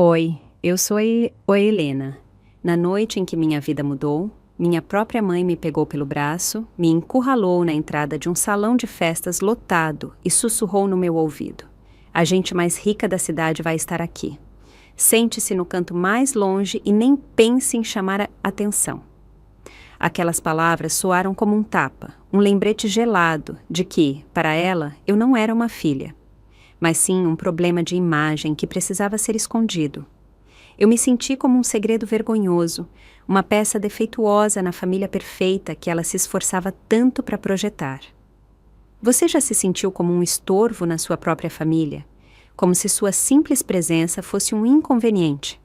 Oi, eu sou a Helena. Na noite em que minha vida mudou, minha própria mãe me pegou pelo braço, me encurralou na entrada de um salão de festas lotado e sussurrou no meu ouvido: "A gente mais rica da cidade vai estar aqui. Sente-se no canto mais longe e nem pense em chamar a atenção." Aquelas palavras soaram como um tapa, um lembrete gelado de que, para ela, eu não era uma filha, mas sim um problema de imagem que precisava ser escondido. Eu me senti como um segredo vergonhoso, uma peça defeituosa na família perfeita que ela se esforçava tanto para projetar. Você já se sentiu como um estorvo na sua própria família? Como se sua simples presença fosse um inconveniente?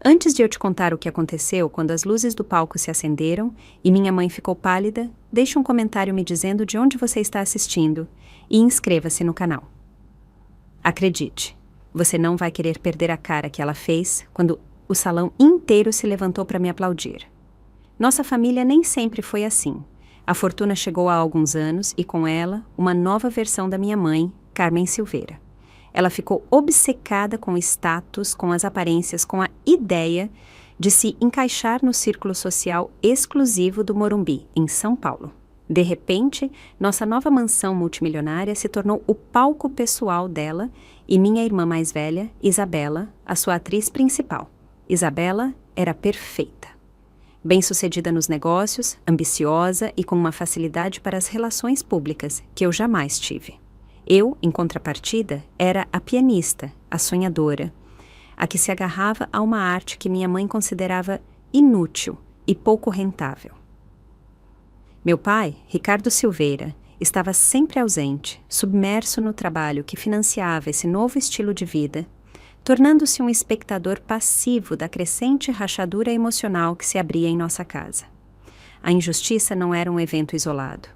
Antes de eu te contar o que aconteceu quando as luzes do palco se acenderam e minha mãe ficou pálida, deixe um comentário me dizendo de onde você está assistindo e inscreva-se no canal. Acredite, você não vai querer perder a cara que ela fez quando o salão inteiro se levantou para me aplaudir. Nossa família nem sempre foi assim. A fortuna chegou há alguns anos e, com ela, uma nova versão da minha mãe, Carmen Silveira. Ela ficou obcecada com o status, com as aparências, com a ideia de se encaixar no círculo social exclusivo do Morumbi, em São Paulo. De repente, nossa nova mansão multimilionária se tornou o palco pessoal dela e minha irmã mais velha, Isabela, a sua atriz principal. Isabela era perfeita. Bem-sucedida nos negócios, ambiciosa e com uma facilidade para as relações públicas que eu jamais tive. Eu, em contrapartida, era a pianista, a sonhadora, a que se agarrava a uma arte que minha mãe considerava inútil e pouco rentável. Meu pai, Ricardo Silveira, estava sempre ausente, submerso no trabalho que financiava esse novo estilo de vida, tornando-se um espectador passivo da crescente rachadura emocional que se abria em nossa casa. A injustiça não era um evento isolado,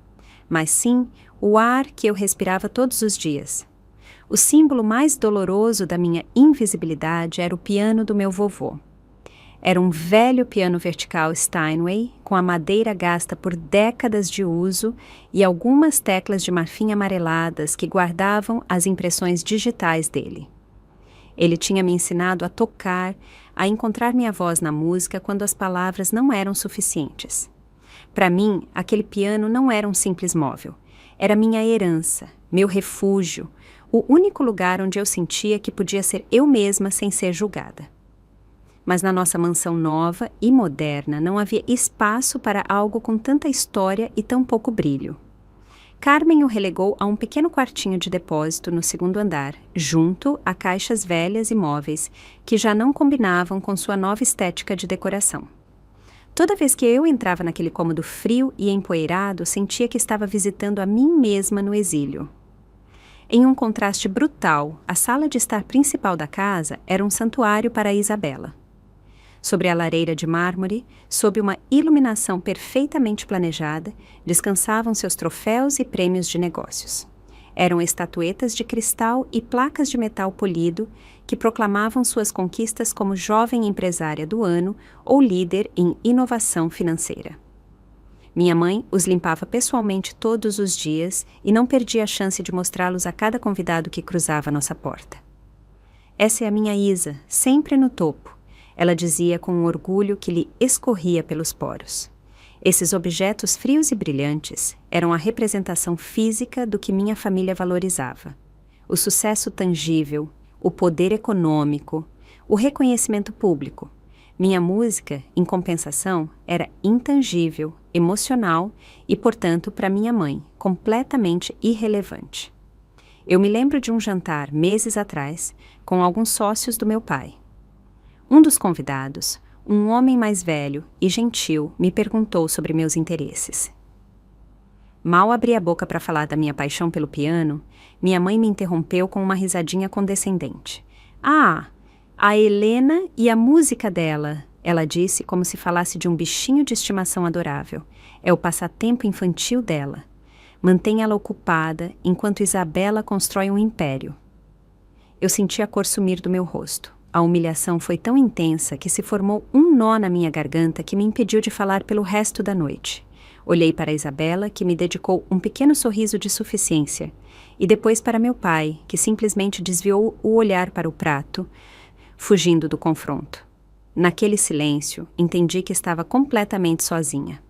mas sim o ar que eu respirava todos os dias. O símbolo mais doloroso da minha invisibilidade era o piano do meu vovô. Era um velho piano vertical Steinway, com a madeira gasta por décadas de uso e algumas teclas de marfim amareladas que guardavam as impressões digitais dele. Ele tinha me ensinado a tocar, a encontrar minha voz na música quando as palavras não eram suficientes. Para mim, aquele piano não era um simples móvel. Era minha herança, meu refúgio, o único lugar onde eu sentia que podia ser eu mesma sem ser julgada. Mas na nossa mansão nova e moderna não havia espaço para algo com tanta história e tão pouco brilho. Carmen o relegou a um pequeno quartinho de depósito no segundo andar, junto a caixas velhas e móveis que já não combinavam com sua nova estética de decoração. Toda vez que eu entrava naquele cômodo frio e empoeirado, sentia que estava visitando a mim mesma no exílio. Em um contraste brutal, a sala de estar principal da casa era um santuário para a Isabela. Sobre a lareira de mármore, sob uma iluminação perfeitamente planejada, descansavam seus troféus e prêmios de negócios. Eram estatuetas de cristal e placas de metal polido que proclamavam suas conquistas como jovem empresária do ano ou líder em inovação financeira. Minha mãe os limpava pessoalmente todos os dias e não perdia a chance de mostrá-los a cada convidado que cruzava nossa porta. "Essa é a minha Isa, sempre no topo", ela dizia com um orgulho que lhe escorria pelos poros. Esses objetos frios e brilhantes eram a representação física do que minha família valorizava. O sucesso tangível, o poder econômico, o reconhecimento público. Minha música, em compensação, era intangível, emocional e, portanto, para minha mãe, completamente irrelevante. Eu me lembro de um jantar, meses atrás, com alguns sócios do meu pai. Um dos convidados, um homem mais velho e gentil, me perguntou sobre meus interesses. Mal abri a boca para falar da minha paixão pelo piano, minha mãe me interrompeu com uma risadinha condescendente. "Ah, a Helena e a música dela", ela disse como se falasse de um bichinho de estimação adorável. "É o passatempo infantil dela. Mantenha-la ocupada enquanto Isabela constrói um império." Eu senti a cor sumir do meu rosto. A humilhação foi tão intensa que se formou um nó na minha garganta que me impediu de falar pelo resto da noite. Olhei para Isabela, que me dedicou um pequeno sorriso de suficiência, e depois para meu pai, que simplesmente desviou o olhar para o prato, fugindo do confronto. Naquele silêncio, entendi que estava completamente sozinha.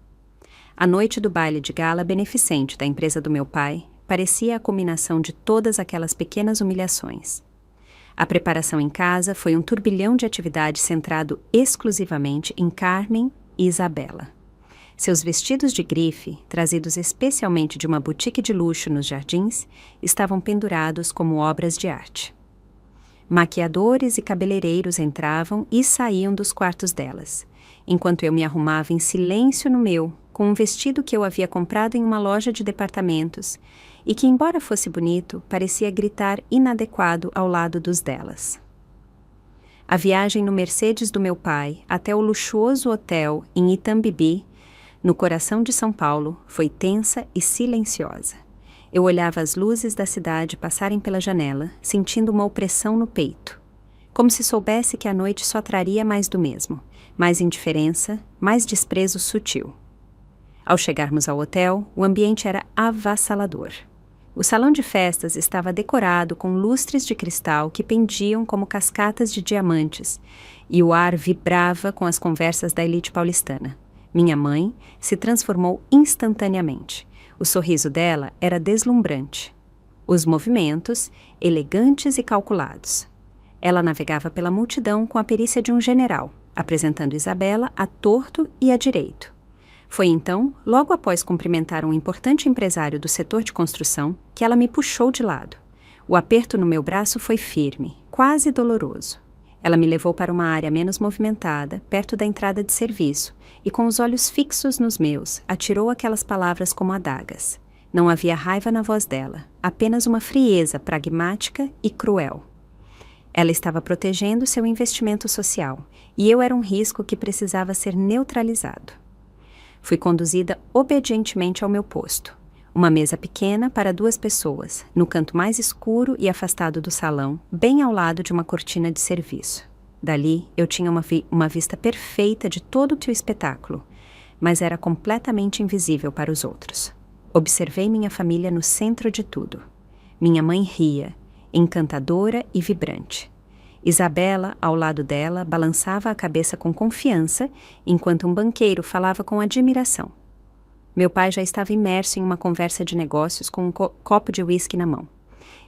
A noite do baile de gala beneficente da empresa do meu pai parecia a culminação de todas aquelas pequenas humilhações. A preparação em casa foi um turbilhão de atividades centrado exclusivamente em Carmen e Isabela. Seus vestidos de grife, trazidos especialmente de uma boutique de luxo nos jardins, estavam pendurados como obras de arte. Maquiadores e cabeleireiros entravam e saíam dos quartos delas, enquanto eu me arrumava em silêncio no meu, com um vestido que eu havia comprado em uma loja de departamentos e que, embora fosse bonito, parecia gritar inadequado ao lado dos delas. A viagem no Mercedes do meu pai até o luxuoso hotel em Itambibi, no coração de São Paulo, foi tensa e silenciosa. Eu olhava as luzes da cidade passarem pela janela, sentindo uma opressão no peito, como se soubesse que a noite só traria mais do mesmo, mais indiferença, mais desprezo sutil. Ao chegarmos ao hotel, o ambiente era avassalador. O salão de festas estava decorado com lustres de cristal que pendiam como cascatas de diamantes, e o ar vibrava com as conversas da elite paulistana. Minha mãe se transformou instantaneamente. O sorriso dela era deslumbrante. Os movimentos, elegantes e calculados. Ela navegava pela multidão com a perícia de um general, apresentando Isabela a torto e a direito. Foi então, logo após cumprimentar um importante empresário do setor de construção, que ela me puxou de lado. O aperto no meu braço foi firme, quase doloroso. Ela me levou para uma área menos movimentada, perto da entrada de serviço, e com os olhos fixos nos meus, atirou aquelas palavras como adagas. Não havia raiva na voz dela, apenas uma frieza pragmática e cruel. Ela estava protegendo seu investimento social, e eu era um risco que precisava ser neutralizado. Fui conduzida obedientemente ao meu posto. Uma mesa pequena para 2 pessoas, no canto mais escuro e afastado do salão, bem ao lado de uma cortina de serviço. Dali, eu tinha uma vista perfeita de todo o espetáculo, mas era completamente invisível para os outros. Observei minha família no centro de tudo. Minha mãe ria, encantadora e vibrante. Isabela, ao lado dela, balançava a cabeça com confiança, enquanto um banqueiro falava com admiração. Meu pai já estava imerso em uma conversa de negócios com um copo de uísque na mão.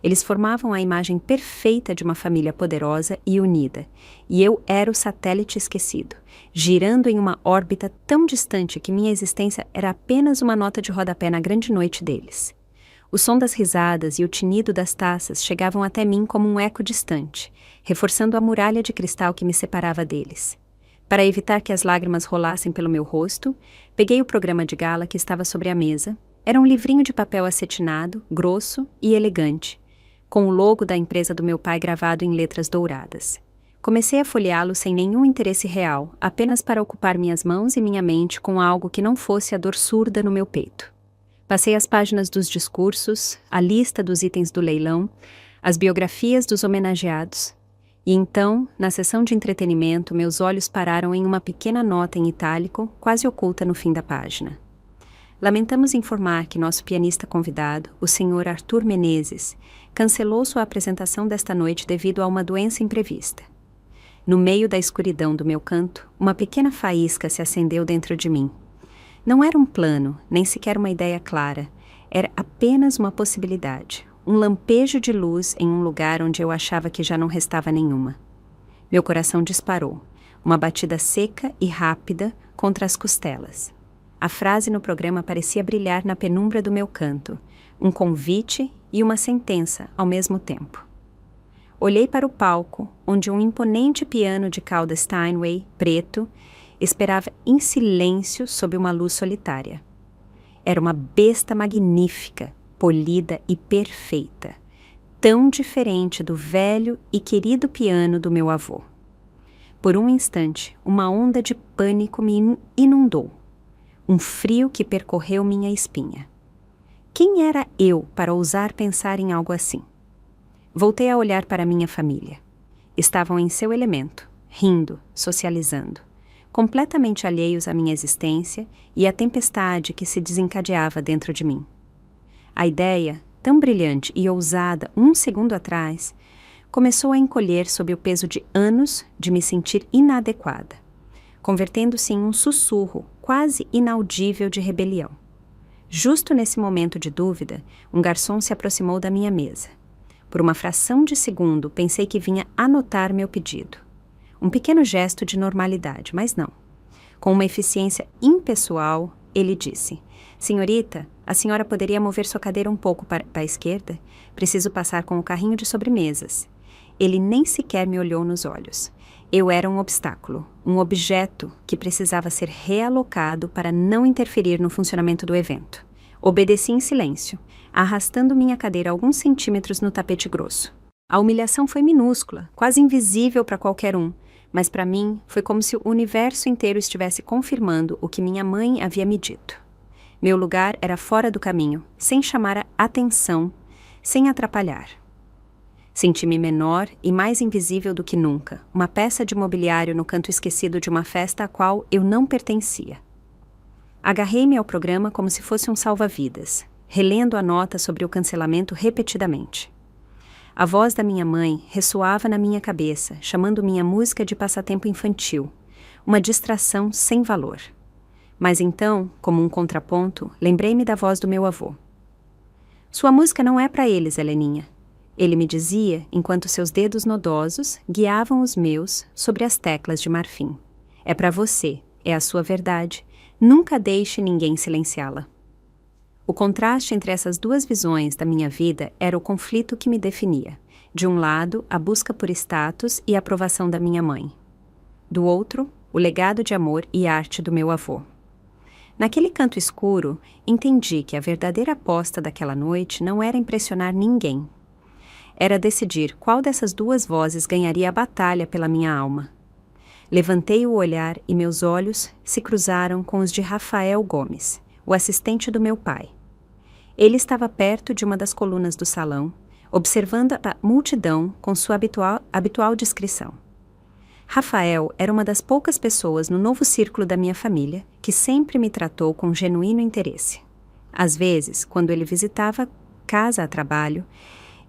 Eles formavam a imagem perfeita de uma família poderosa e unida, e eu era o satélite esquecido, girando em uma órbita tão distante que minha existência era apenas uma nota de rodapé na grande noite deles. O som das risadas e o tinido das taças chegavam até mim como um eco distante, reforçando a muralha de cristal que me separava deles. Para evitar que as lágrimas rolassem pelo meu rosto, peguei o programa de gala que estava sobre a mesa. Era um livrinho de papel acetinado, grosso e elegante, com o logo da empresa do meu pai gravado em letras douradas. Comecei a folheá-lo sem nenhum interesse real, apenas para ocupar minhas mãos e minha mente com algo que não fosse a dor surda no meu peito. Passei as páginas dos discursos, a lista dos itens do leilão, as biografias dos homenageados. E então, na sessão de entretenimento, meus olhos pararam em uma pequena nota em itálico, quase oculta no fim da página. Lamentamos informar que nosso pianista convidado, o Sr. Arthur Menezes, cancelou sua apresentação desta noite devido a uma doença imprevista. No meio da escuridão do meu canto, uma pequena faísca se acendeu dentro de mim. Não era um plano, nem sequer uma ideia clara. Era apenas uma possibilidade, um lampejo de luz em um lugar onde eu achava que já não restava nenhuma. Meu coração disparou, uma batida seca e rápida contra as costelas. A frase no programa parecia brilhar na penumbra do meu canto, um convite e uma sentença ao mesmo tempo. Olhei para o palco, onde um imponente piano de cauda Steinway, preto, esperava em silêncio sob uma luz solitária. Era uma besta magnífica, polida e perfeita, tão diferente do velho e querido piano do meu avô. Por um instante, uma onda de pânico me inundou, um frio que percorreu minha espinha. Quem era eu para ousar pensar em algo assim? Voltei a olhar para minha família. Estavam em seu elemento, rindo, socializando, completamente alheios à minha existência e à tempestade que se desencadeava dentro de mim. A ideia, tão brilhante e ousada 1 segundo atrás, começou a encolher sob o peso de anos de me sentir inadequada, convertendo-se em um sussurro quase inaudível de rebelião. Justo nesse momento de dúvida, um garçom se aproximou da minha mesa. Por uma fração de segundo, pensei que vinha anotar meu pedido. Um pequeno gesto de normalidade, mas não. Com uma eficiência impessoal, ele disse: "Senhorita, a senhora poderia mover sua cadeira um pouco para a esquerda? Preciso passar com o carrinho de sobremesas." Ele nem sequer me olhou nos olhos. Eu era um obstáculo, um objeto que precisava ser realocado para não interferir no funcionamento do evento. Obedeci em silêncio, arrastando minha cadeira alguns centímetros no tapete grosso. A humilhação foi minúscula, quase invisível para qualquer um, mas para mim foi como se o universo inteiro estivesse confirmando o que minha mãe havia me dito. Meu lugar era fora do caminho, sem chamar a atenção, sem atrapalhar. Senti-me menor e mais invisível do que nunca, uma peça de mobiliário no canto esquecido de uma festa a qual eu não pertencia. Agarrei-me ao programa como se fosse um salva-vidas, relendo a nota sobre o cancelamento repetidamente. A voz da minha mãe ressoava na minha cabeça, chamando minha música de passatempo infantil, uma distração sem valor. Mas então, como um contraponto, lembrei-me da voz do meu avô. "Sua música não é para eles, Heleninha." Ele me dizia enquanto seus dedos nodosos guiavam os meus sobre as teclas de marfim. "É para você, é a sua verdade. Nunca deixe ninguém silenciá-la." O contraste entre essas duas visões da minha vida era o conflito que me definia. De um lado, a busca por status e aprovação da minha mãe. Do outro, o legado de amor e arte do meu avô. Naquele canto escuro, entendi que a verdadeira aposta daquela noite não era impressionar ninguém. Era decidir qual dessas duas vozes ganharia a batalha pela minha alma. Levantei o olhar e meus olhos se cruzaram com os de Rafael Gomes, o assistente do meu pai. Ele estava perto de uma das colunas do salão, observando a multidão com sua habitual discrição. Rafael era uma das poucas pessoas no novo círculo da minha família que sempre me tratou com genuíno interesse. Às vezes, quando ele visitava casa a trabalho,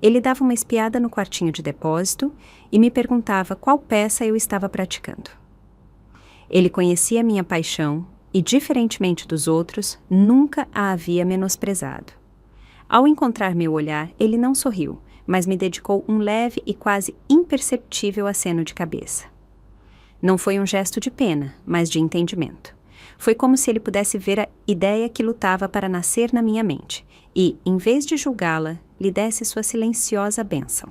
ele dava uma espiada no quartinho de depósito e me perguntava qual peça eu estava praticando. Ele conhecia minha paixão e, diferentemente dos outros, nunca a havia menosprezado. Ao encontrar meu olhar, ele não sorriu, mas me dedicou um leve e quase imperceptível aceno de cabeça. Não foi um gesto de pena, mas de entendimento. Foi como se ele pudesse ver a ideia que lutava para nascer na minha mente e, em vez de julgá-la, lhe desse sua silenciosa bênção.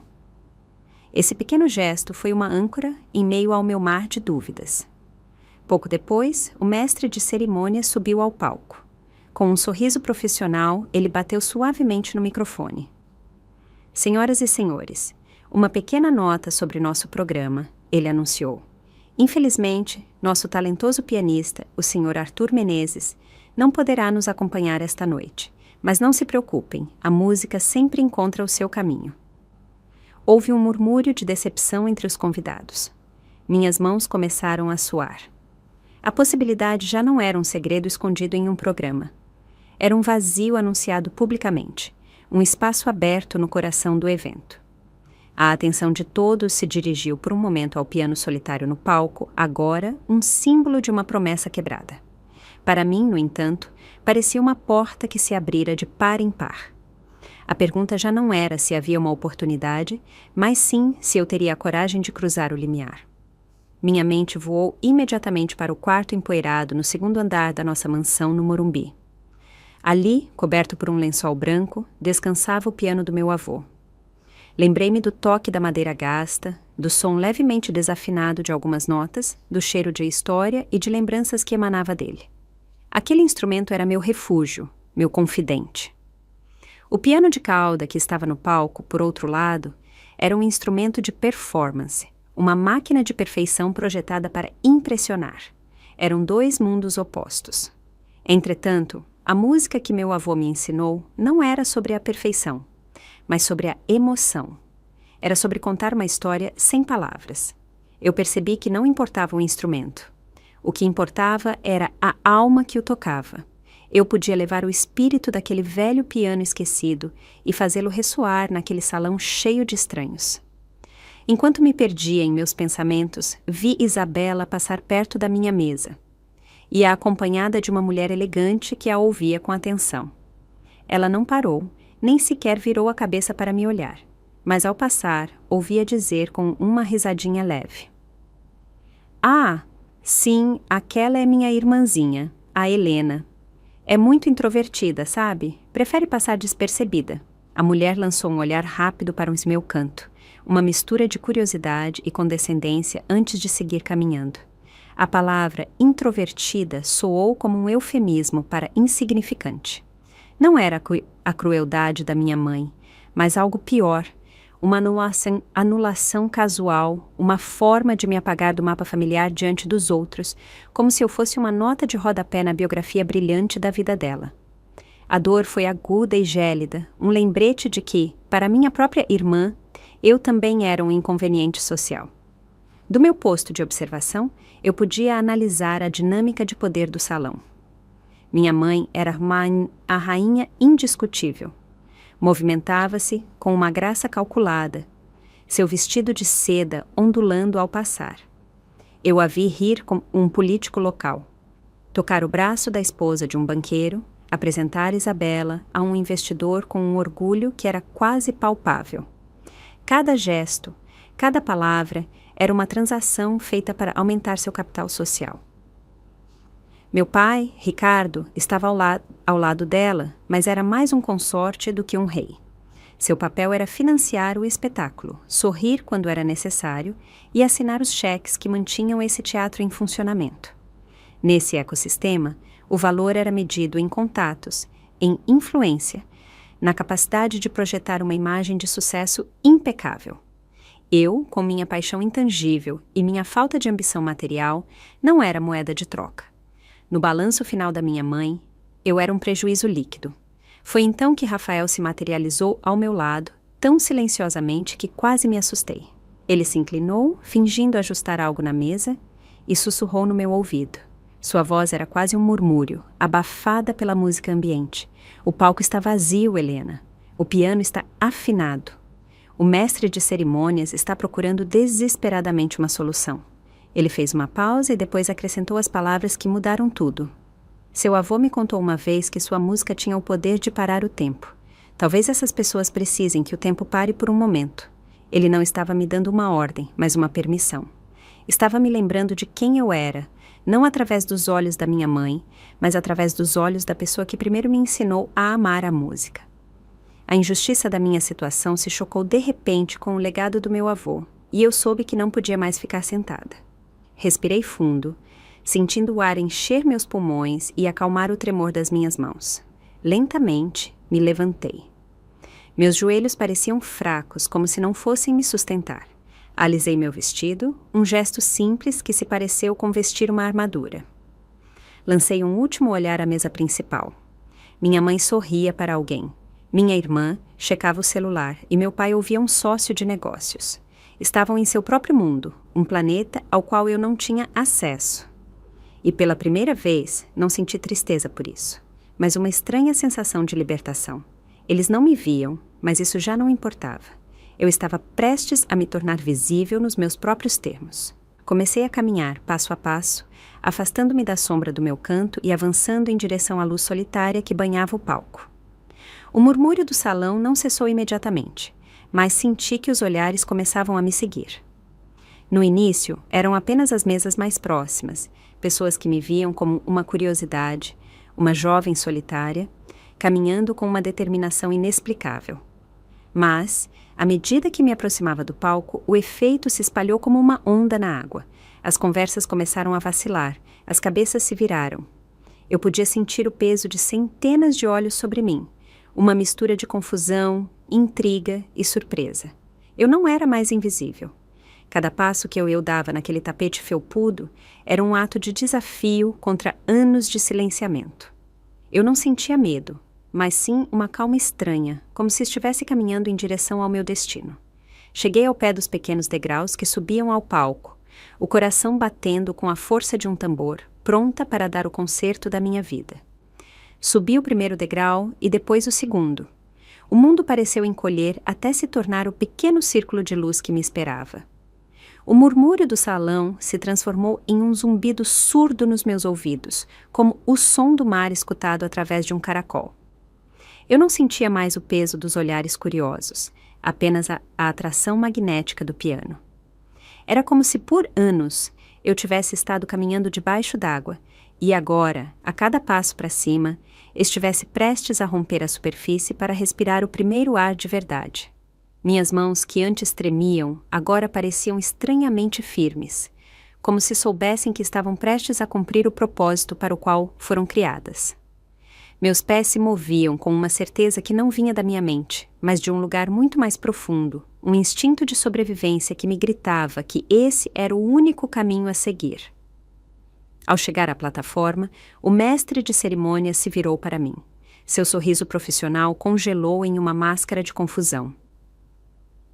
Esse pequeno gesto foi uma âncora em meio ao meu mar de dúvidas. Pouco depois, o mestre de cerimônias subiu ao palco. Com um sorriso profissional, ele bateu suavemente no microfone. "Senhoras e senhores, uma pequena nota sobre nosso programa", ele anunciou. "Infelizmente, nosso talentoso pianista, o Sr. Arthur Menezes, não poderá nos acompanhar esta noite. Mas não se preocupem, a música sempre encontra o seu caminho." Houve um murmúrio de decepção entre os convidados. Minhas mãos começaram a suar. A possibilidade já não era um segredo escondido em um programa. Era um vazio anunciado publicamente, um espaço aberto no coração do evento. A atenção de todos se dirigiu por um momento ao piano solitário no palco, agora um símbolo de uma promessa quebrada. Para mim, no entanto, parecia uma porta que se abrira de par em par. A pergunta já não era se havia uma oportunidade, mas sim se eu teria a coragem de cruzar o limiar. Minha mente voou imediatamente para o quarto empoeirado no segundo andar da nossa mansão no Morumbi. Ali, coberto por um lençol branco, descansava o piano do meu avô. Lembrei-me do toque da madeira gasta, do som levemente desafinado de algumas notas, do cheiro de história e de lembranças que emanava dele. Aquele instrumento era meu refúgio, meu confidente. O piano de cauda que estava no palco, por outro lado, era um instrumento de performance, uma máquina de perfeição projetada para impressionar. Eram dois mundos opostos. Entretanto, a música que meu avô me ensinou não era sobre a perfeição, mas sobre a emoção. Era sobre contar uma história sem palavras. Eu percebi que não importava o instrumento. O que importava era a alma que o tocava. Eu podia levar o espírito daquele velho piano esquecido e fazê-lo ressoar naquele salão cheio de estranhos. Enquanto me perdia em meus pensamentos, vi Isabela passar perto da minha mesa. Ia acompanhada de uma mulher elegante que a ouvia com atenção. Ela não parou, nem sequer virou a cabeça para me olhar, mas ao passar, ouvia dizer com uma risadinha leve: "Ah, sim, aquela é minha irmãzinha, a Helena. É muito introvertida, sabe? Prefere passar despercebida." A mulher lançou um olhar rápido para o meu canto, uma mistura de curiosidade e condescendência antes de seguir caminhando. A palavra introvertida soou como um eufemismo para insignificante. Não era a crueldade da minha mãe, mas algo pior, uma anulação casual, uma forma de me apagar do mapa familiar diante dos outros, como se eu fosse uma nota de rodapé na biografia brilhante da vida dela. A dor foi aguda e gélida, um lembrete de que, para minha própria irmã, eu também era um inconveniente social. Do meu posto de observação, eu podia analisar a dinâmica de poder do salão. Minha mãe era a rainha indiscutível. Movimentava-se com uma graça calculada, seu vestido de seda ondulando ao passar. Eu a vi rir com um político local, tocar o braço da esposa de um banqueiro, apresentar Isabela a um investidor com um orgulho que era quase palpável. Cada gesto, cada palavra era uma transação feita para aumentar seu capital social. Meu pai, Ricardo, estava ao lado dela, mas era mais um consorte do que um rei. Seu papel era financiar o espetáculo, sorrir quando era necessário e assinar os cheques que mantinham esse teatro em funcionamento. Nesse ecossistema, o valor era medido em contatos, em influência, na capacidade de projetar uma imagem de sucesso impecável. Eu, com minha paixão intangível e minha falta de ambição material, não era moeda de troca. No balanço final da minha mãe, eu era um prejuízo líquido. Foi então que Rafael se materializou ao meu lado, tão silenciosamente que quase me assustei. Ele se inclinou, fingindo ajustar algo na mesa, e sussurrou no meu ouvido. Sua voz era quase um murmúrio, abafada pela música ambiente. "O palco está vazio, Helena. O piano está afinado. O mestre de cerimônias está procurando desesperadamente uma solução." Ele fez uma pausa e depois acrescentou as palavras que mudaram tudo. Seu avô me contou uma vez que sua música tinha o poder de parar o tempo. Talvez essas pessoas precisem que o tempo pare por um momento. Ele não estava me dando uma ordem, mas uma permissão. Estava me lembrando de quem eu era, não através dos olhos da minha mãe, mas através dos olhos da pessoa que primeiro me ensinou a amar a música. A injustiça da minha situação se chocou de repente com o legado do meu avô, e eu soube que não podia mais ficar sentada. Respirei fundo, sentindo o ar encher meus pulmões e acalmar o tremor das minhas mãos. Lentamente, me levantei. Meus joelhos pareciam fracos, como se não fossem me sustentar. Alisei meu vestido, um gesto simples que se pareceu com vestir uma armadura. Lancei um último olhar à mesa principal. Minha mãe sorria para alguém. Minha irmã checava o celular e meu pai ouvia um sócio de negócios. Estavam em seu próprio mundo, um planeta ao qual eu não tinha acesso. E pela primeira vez, não senti tristeza por isso, mas uma estranha sensação de libertação. Eles não me viam, mas isso já não importava. Eu estava prestes a me tornar visível nos meus próprios termos. Comecei a caminhar, passo a passo, afastando-me da sombra do meu canto e avançando em direção à luz solitária que banhava o palco. O murmúrio do salão não cessou imediatamente, mas senti que os olhares começavam a me seguir. No início, eram apenas as mesas mais próximas, pessoas que me viam como uma curiosidade, uma jovem solitária, caminhando com uma determinação inexplicável. Mas, à medida que me aproximava do palco, o efeito se espalhou como uma onda na água. As conversas começaram a vacilar, as cabeças se viraram. Eu podia sentir o peso de centenas de olhos sobre mim, uma mistura de confusão, intriga e surpresa. Eu não era mais invisível. Cada passo que eu dava naquele tapete felpudo era um ato de desafio contra anos de silenciamento. Eu não sentia medo, mas sim uma calma estranha, como se estivesse caminhando em direção ao meu destino. Cheguei ao pé dos pequenos degraus que subiam ao palco, o coração batendo com a força de um tambor, pronta para dar o concerto da minha vida. Subi o primeiro degrau e depois o segundo. O mundo pareceu encolher até se tornar o pequeno círculo de luz que me esperava. O murmúrio do salão se transformou em um zumbido surdo nos meus ouvidos, como o som do mar escutado através de um caracol. Eu não sentia mais o peso dos olhares curiosos, apenas a atração magnética do piano. Era como se por anos eu tivesse estado caminhando debaixo d'água e agora, a cada passo para cima, estivesse prestes a romper a superfície para respirar o primeiro ar de verdade. Minhas mãos, que antes tremiam, agora pareciam estranhamente firmes, como se soubessem que estavam prestes a cumprir o propósito para o qual foram criadas. Meus pés se moviam com uma certeza que não vinha da minha mente, mas de um lugar muito mais profundo, um instinto de sobrevivência que me gritava que esse era o único caminho a seguir. Ao chegar à plataforma, o mestre de cerimônias se virou para mim. Seu sorriso profissional congelou em uma máscara de confusão.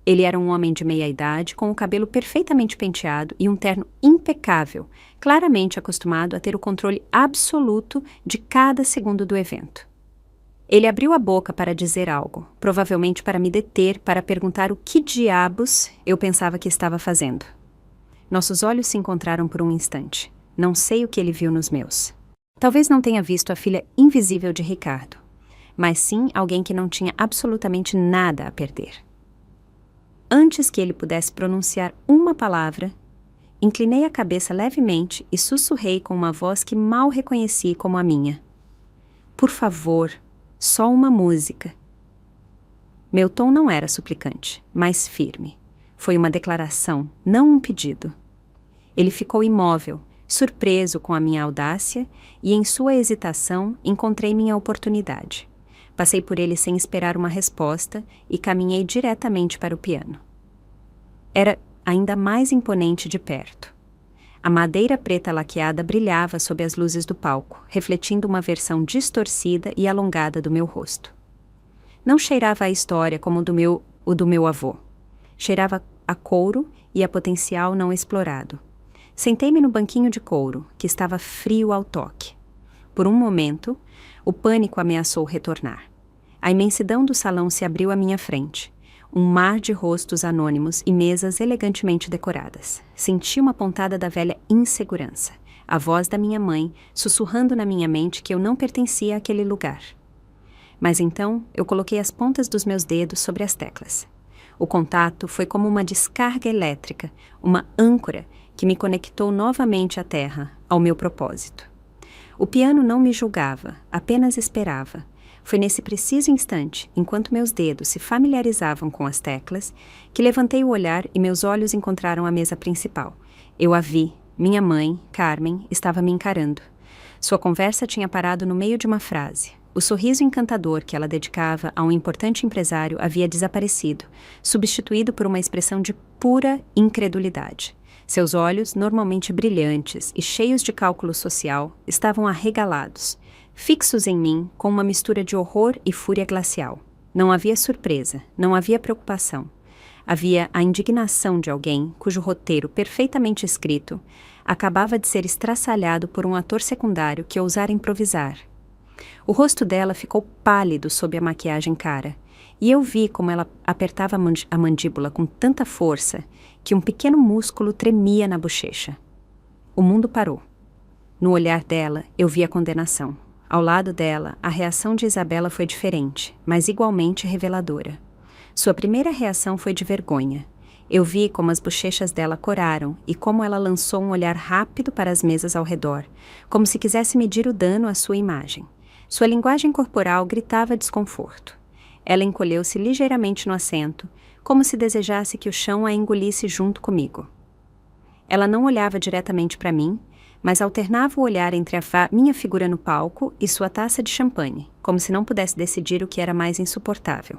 Ele era um homem de meia-idade, com o cabelo perfeitamente penteado e um terno impecável, claramente acostumado a ter o controle absoluto de cada segundo do evento. Ele abriu a boca para dizer algo, provavelmente para me deter para perguntar o que diabos eu pensava que estava fazendo. Nossos olhos se encontraram por um instante. Não sei o que ele viu nos meus. Talvez não tenha visto a filha invisível de Ricardo, mas sim alguém que não tinha absolutamente nada a perder. Antes que ele pudesse pronunciar uma palavra, inclinei a cabeça levemente e sussurrei com uma voz que mal reconheci como a minha. Por favor, só uma música. Meu tom não era suplicante, mas firme. Foi uma declaração, não um pedido. Ele ficou imóvel, surpreso com a minha audácia, e em sua hesitação encontrei minha oportunidade. Passei por ele sem esperar uma resposta e caminhei diretamente para o piano. Era ainda mais imponente de perto. A madeira preta laqueada brilhava sob as luzes do palco, refletindo uma versão distorcida e alongada do meu rosto. Não cheirava a história como o do meu avô. Cheirava a couro e a potencial não explorado. Sentei-me no banquinho de couro, que estava frio ao toque. Por um momento, o pânico ameaçou retornar. A imensidão do salão se abriu à minha frente. Um mar de rostos anônimos e mesas elegantemente decoradas. Senti uma pontada da velha insegurança, a voz da minha mãe sussurrando na minha mente que eu não pertencia àquele lugar. Mas então eu coloquei as pontas dos meus dedos sobre as teclas. O contato foi como uma descarga elétrica, uma âncora que me conectou novamente à terra, ao meu propósito. O piano não me julgava, apenas esperava. Foi nesse preciso instante, enquanto meus dedos se familiarizavam com as teclas, que levantei o olhar e meus olhos encontraram a mesa principal. Eu a vi. Minha mãe, Carmen, estava me encarando. Sua conversa tinha parado no meio de uma frase. O sorriso encantador que ela dedicava a um importante empresário havia desaparecido, substituído por uma expressão de pura incredulidade. Seus olhos, normalmente brilhantes e cheios de cálculo social, estavam arregalados, fixos em mim com uma mistura de horror e fúria glacial. Não havia surpresa, não havia preocupação. Havia a indignação de alguém cujo roteiro perfeitamente escrito acabava de ser estraçalhado por um ator secundário que ousara improvisar. O rosto dela ficou pálido sob a maquiagem cara, e eu vi como ela apertava a mandíbula com tanta força que um pequeno músculo tremia na bochecha. O mundo parou. No olhar dela, eu vi a condenação. Ao lado dela, a reação de Isabela foi diferente, mas igualmente reveladora. Sua primeira reação foi de vergonha. Eu vi como as bochechas dela coraram e como ela lançou um olhar rápido para as mesas ao redor, como se quisesse medir o dano à sua imagem. Sua linguagem corporal gritava desconforto. Ela encolheu-se ligeiramente no assento, como se desejasse que o chão a engolisse junto comigo. Ela não olhava diretamente para mim, mas alternava o olhar entre minha figura no palco e sua taça de champanhe, como se não pudesse decidir o que era mais insuportável.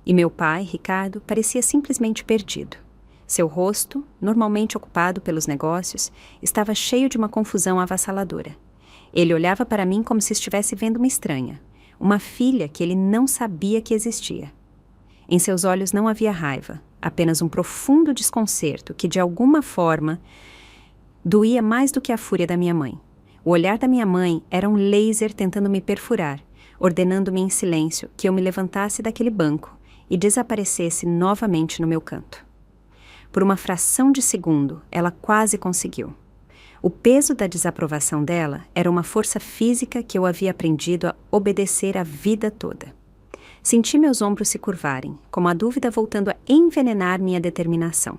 E meu pai, Ricardo, parecia simplesmente perdido. Seu rosto, normalmente ocupado pelos negócios, estava cheio de uma confusão avassaladora. Ele olhava para mim como se estivesse vendo uma estranha, uma filha que ele não sabia que existia. Em seus olhos não havia raiva, apenas um profundo desconcerto que, de alguma forma, doía mais do que a fúria da minha mãe. O olhar da minha mãe era um laser tentando me perfurar, ordenando-me em silêncio que eu me levantasse daquele banco e desaparecesse novamente no meu canto. Por uma fração de segundo, ela quase conseguiu. O peso da desaprovação dela era uma força física que eu havia aprendido a obedecer a vida toda. Senti meus ombros se curvarem, como a dúvida voltando a envenenar minha determinação.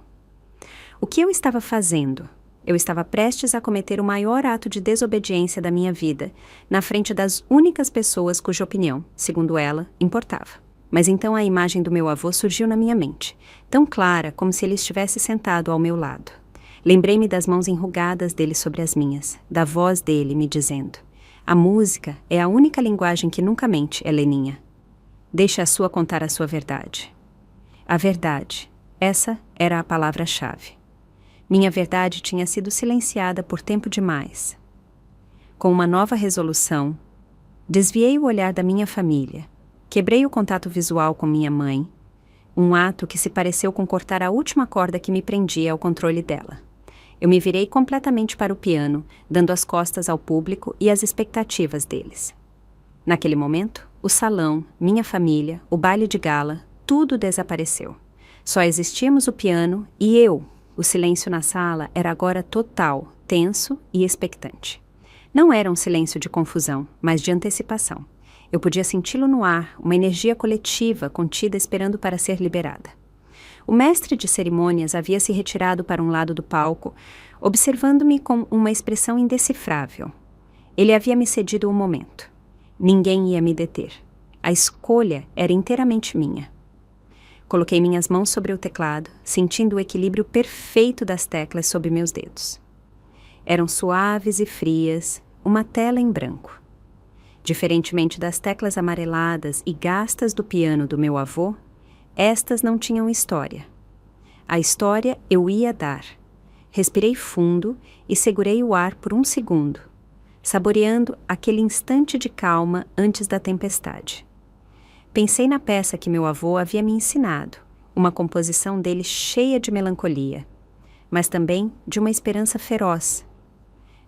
O que eu estava fazendo? Eu estava prestes a cometer o maior ato de desobediência da minha vida, na frente das únicas pessoas cuja opinião, segundo ela, importava. Mas então a imagem do meu avô surgiu na minha mente, tão clara como se ele estivesse sentado ao meu lado. Lembrei-me das mãos enrugadas dele sobre as minhas, da voz dele me dizendo: "A música é a única linguagem que nunca mente, Heleninha. Deixa a sua contar a sua verdade." A verdade, essa era a palavra-chave. Minha verdade tinha sido silenciada por tempo demais. Com uma nova resolução, desviei o olhar da minha família, quebrei o contato visual com minha mãe, um ato que se pareceu com cortar a última corda que me prendia ao controle dela. Eu me virei completamente para o piano, dando as costas ao público e às expectativas deles. Naquele momento, o salão, minha família, o baile de gala, tudo desapareceu. Só existíamos o piano e eu. O silêncio na sala era agora total, tenso e expectante. Não era um silêncio de confusão, mas de antecipação. Eu podia senti-lo no ar, uma energia coletiva contida esperando para ser liberada. O mestre de cerimônias havia se retirado para um lado do palco, observando-me com uma expressão indecifrável. Ele havia me cedido o momento. Ninguém ia me deter. A escolha era inteiramente minha. Coloquei minhas mãos sobre o teclado, sentindo o equilíbrio perfeito das teclas sob meus dedos. Eram suaves e frias, uma tela em branco. Diferentemente das teclas amareladas e gastas do piano do meu avô, estas não tinham história. A história eu ia dar. Respirei fundo e segurei o ar por um segundo, saboreando aquele instante de calma antes da tempestade. Pensei na peça que meu avô havia me ensinado, uma composição dele cheia de melancolia, mas também de uma esperança feroz.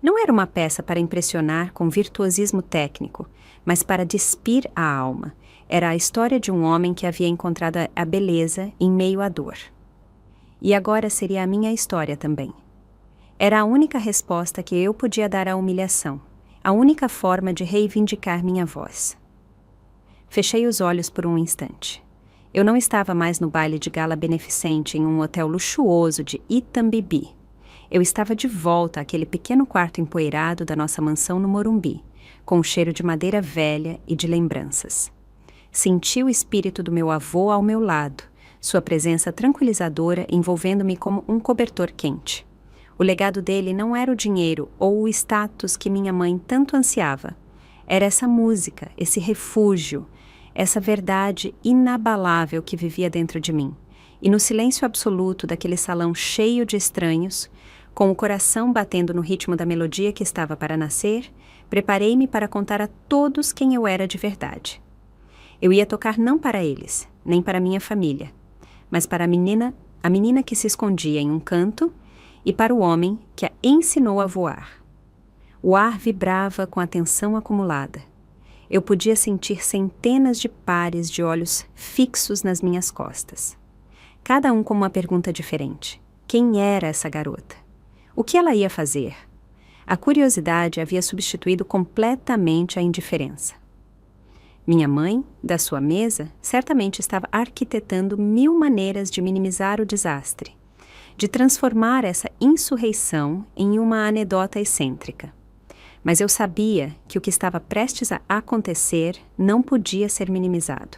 Não era uma peça para impressionar com virtuosismo técnico, mas para despir a alma. Era a história de um homem que havia encontrado a beleza em meio à dor. E agora seria a minha história também. Era a única resposta que eu podia dar à humilhação, a única forma de reivindicar minha voz. Fechei os olhos por um instante. Eu não estava mais no baile de gala beneficente em um hotel luxuoso de Itambibi. Eu estava de volta àquele pequeno quarto empoeirado da nossa mansão no Morumbi, com o cheiro de madeira velha e de lembranças. Senti o espírito do meu avô ao meu lado, sua presença tranquilizadora envolvendo-me como um cobertor quente. O legado dele não era o dinheiro ou o status que minha mãe tanto ansiava. Era essa música, esse refúgio, essa verdade inabalável que vivia dentro de mim. E no silêncio absoluto daquele salão cheio de estranhos, com o coração batendo no ritmo da melodia que estava para nascer, preparei-me para contar a todos quem eu era de verdade. Eu ia tocar não para eles, nem para minha família, mas para a menina que se escondia em um canto e para o homem que a ensinou a voar. O ar vibrava com a tensão acumulada. Eu podia sentir centenas de pares de olhos fixos nas minhas costas. Cada um com uma pergunta diferente. Quem era essa garota? O que ela ia fazer? A curiosidade havia substituído completamente a indiferença. Minha mãe, da sua mesa, certamente estava arquitetando 1000 maneiras de minimizar o desastre, de transformar essa insurreição em uma anedota excêntrica. Mas eu sabia que o que estava prestes a acontecer não podia ser minimizado.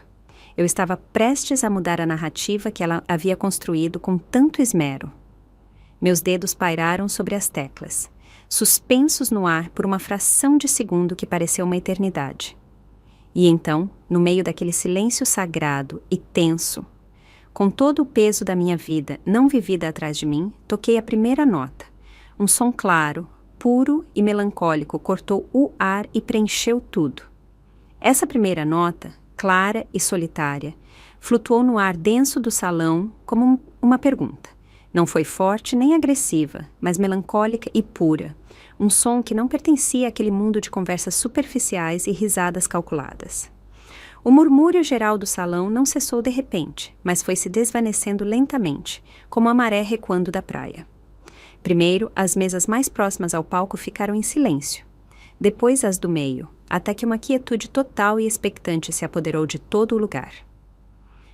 Eu estava prestes a mudar a narrativa que ela havia construído com tanto esmero. Meus dedos pairaram sobre as teclas, suspensos no ar por uma fração de segundo que pareceu uma eternidade. E então, no meio daquele silêncio sagrado e tenso, com todo o peso da minha vida não vivida atrás de mim, toquei a primeira nota. Um som claro, puro e melancólico cortou o ar e preencheu tudo. Essa primeira nota, clara e solitária, flutuou no ar denso do salão como uma pergunta. Não foi forte nem agressiva, mas melancólica e pura. Um som que não pertencia àquele mundo de conversas superficiais e risadas calculadas. O murmúrio geral do salão não cessou de repente, mas foi se desvanecendo lentamente, como a maré recuando da praia. Primeiro, as mesas mais próximas ao palco ficaram em silêncio. Depois as do meio, até que uma quietude total e expectante se apoderou de todo o lugar.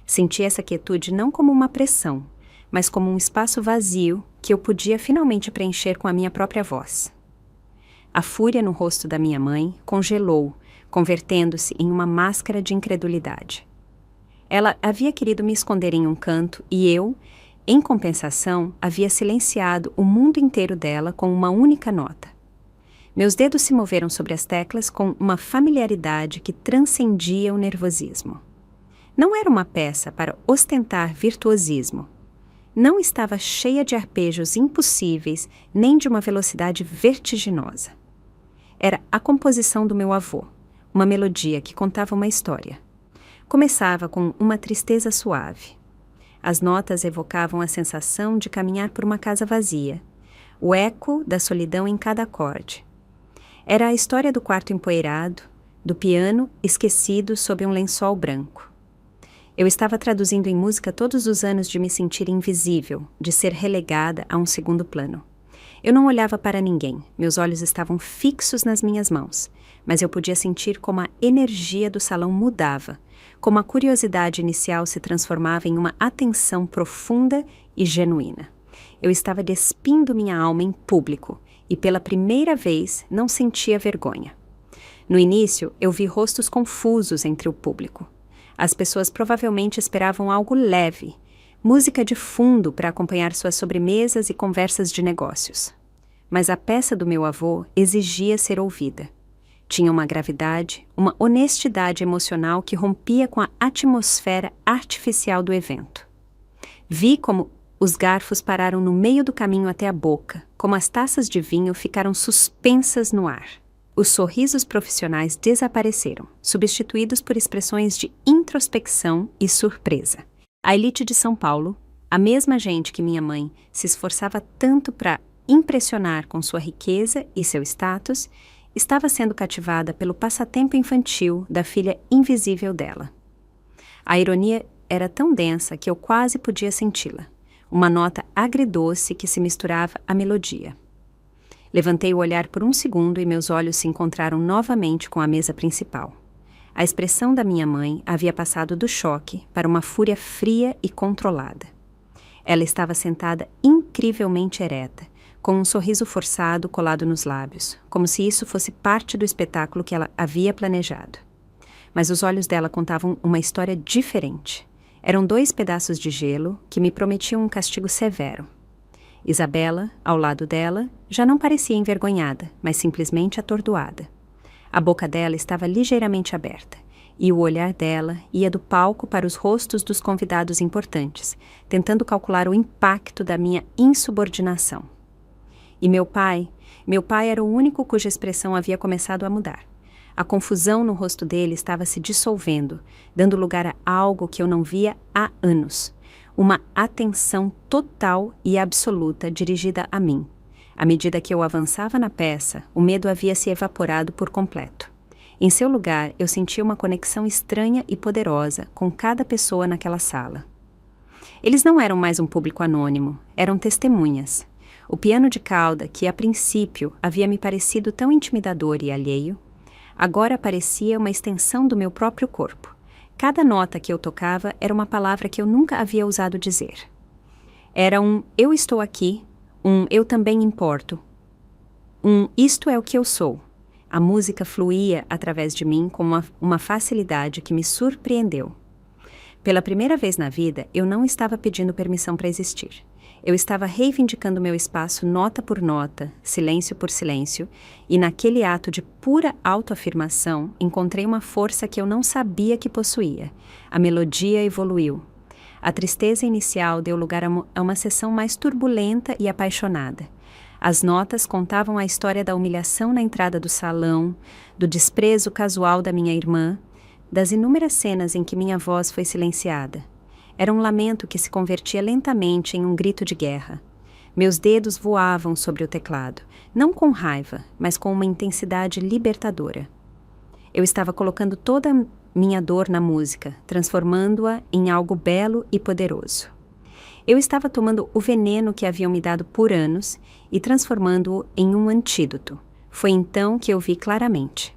Senti essa quietude não como uma pressão, mas como um espaço vazio que eu podia finalmente preencher com a minha própria voz. A fúria no rosto da minha mãe congelou, convertendo-se em uma máscara de incredulidade. Ela havia querido me esconder em um canto e eu, em compensação, havia silenciado o mundo inteiro dela com uma única nota. Meus dedos se moveram sobre as teclas com uma familiaridade que transcendia o nervosismo. Não era uma peça para ostentar virtuosismo. Não estava cheia de arpejos impossíveis nem de uma velocidade vertiginosa. Era a composição do meu avô, uma melodia que contava uma história. Começava com uma tristeza suave. As notas evocavam a sensação de caminhar por uma casa vazia, o eco da solidão em cada acorde. Era a história do quarto empoeirado, do piano esquecido sob um lençol branco. Eu estava traduzindo em música todos os anos de me sentir invisível, de ser relegada a um segundo plano. Eu não olhava para ninguém, meus olhos estavam fixos nas minhas mãos, mas eu podia sentir como a energia do salão mudava, como a curiosidade inicial se transformava em uma atenção profunda e genuína. Eu estava despindo minha alma em público e pela primeira vez não sentia vergonha. No início, eu vi rostos confusos entre o público. As pessoas provavelmente esperavam algo leve, música de fundo para acompanhar suas sobremesas e conversas de negócios. Mas a peça do meu avô exigia ser ouvida. Tinha uma gravidade, uma honestidade emocional que rompia com a atmosfera artificial do evento. Vi como os garfos pararam no meio do caminho até a boca, como as taças de vinho ficaram suspensas no ar. Os sorrisos profissionais desapareceram, substituídos por expressões de introspecção e surpresa. A elite de São Paulo, a mesma gente que minha mãe se esforçava tanto para impressionar com sua riqueza e seu status, estava sendo cativada pelo passatempo infantil da filha invisível dela. A ironia era tão densa que eu quase podia senti-la, uma nota agridoce que se misturava à melodia. Levantei o olhar por um segundo e meus olhos se encontraram novamente com a mesa principal. A expressão da minha mãe havia passado do choque para uma fúria fria e controlada. Ela estava sentada incrivelmente ereta, com um sorriso forçado colado nos lábios, como se isso fosse parte do espetáculo que ela havia planejado. Mas os olhos dela contavam uma história diferente. Eram 2 pedaços de gelo que me prometiam um castigo severo. Isabela, ao lado dela, já não parecia envergonhada, mas simplesmente atordoada. A boca dela estava ligeiramente aberta, e o olhar dela ia do palco para os rostos dos convidados importantes, tentando calcular o impacto da minha insubordinação. E meu pai era o único cuja expressão havia começado a mudar. A confusão no rosto dele estava se dissolvendo, dando lugar a algo que eu não via há anos. Uma atenção total e absoluta dirigida a mim. À medida que eu avançava na peça, o medo havia se evaporado por completo. Em seu lugar, eu sentia uma conexão estranha e poderosa com cada pessoa naquela sala. Eles não eram mais um público anônimo, eram testemunhas. O piano de cauda, que a princípio havia me parecido tão intimidador e alheio, agora parecia uma extensão do meu próprio corpo. Cada nota que eu tocava era uma palavra que eu nunca havia ousado dizer. Era um "eu estou aqui", um "eu também importo", um "isto é o que eu sou". A música fluía através de mim com uma facilidade que me surpreendeu. Pela primeira vez na vida, eu não estava pedindo permissão para existir. Eu estava reivindicando meu espaço nota por nota, silêncio por silêncio, e naquele ato de pura autoafirmação encontrei uma força que eu não sabia que possuía. A melodia evoluiu. A tristeza inicial deu lugar a uma sessão mais turbulenta e apaixonada. As notas contavam a história da humilhação na entrada do salão, do desprezo casual da minha irmã, das inúmeras cenas em que minha voz foi silenciada. Era um lamento que se convertia lentamente em um grito de guerra. Meus dedos voavam sobre o teclado, não com raiva, mas com uma intensidade libertadora. Eu estava colocando toda a minha dor na música, transformando-a em algo belo e poderoso. Eu estava tomando o veneno que haviam me dado por anos e transformando-o em um antídoto. Foi então que eu vi claramente.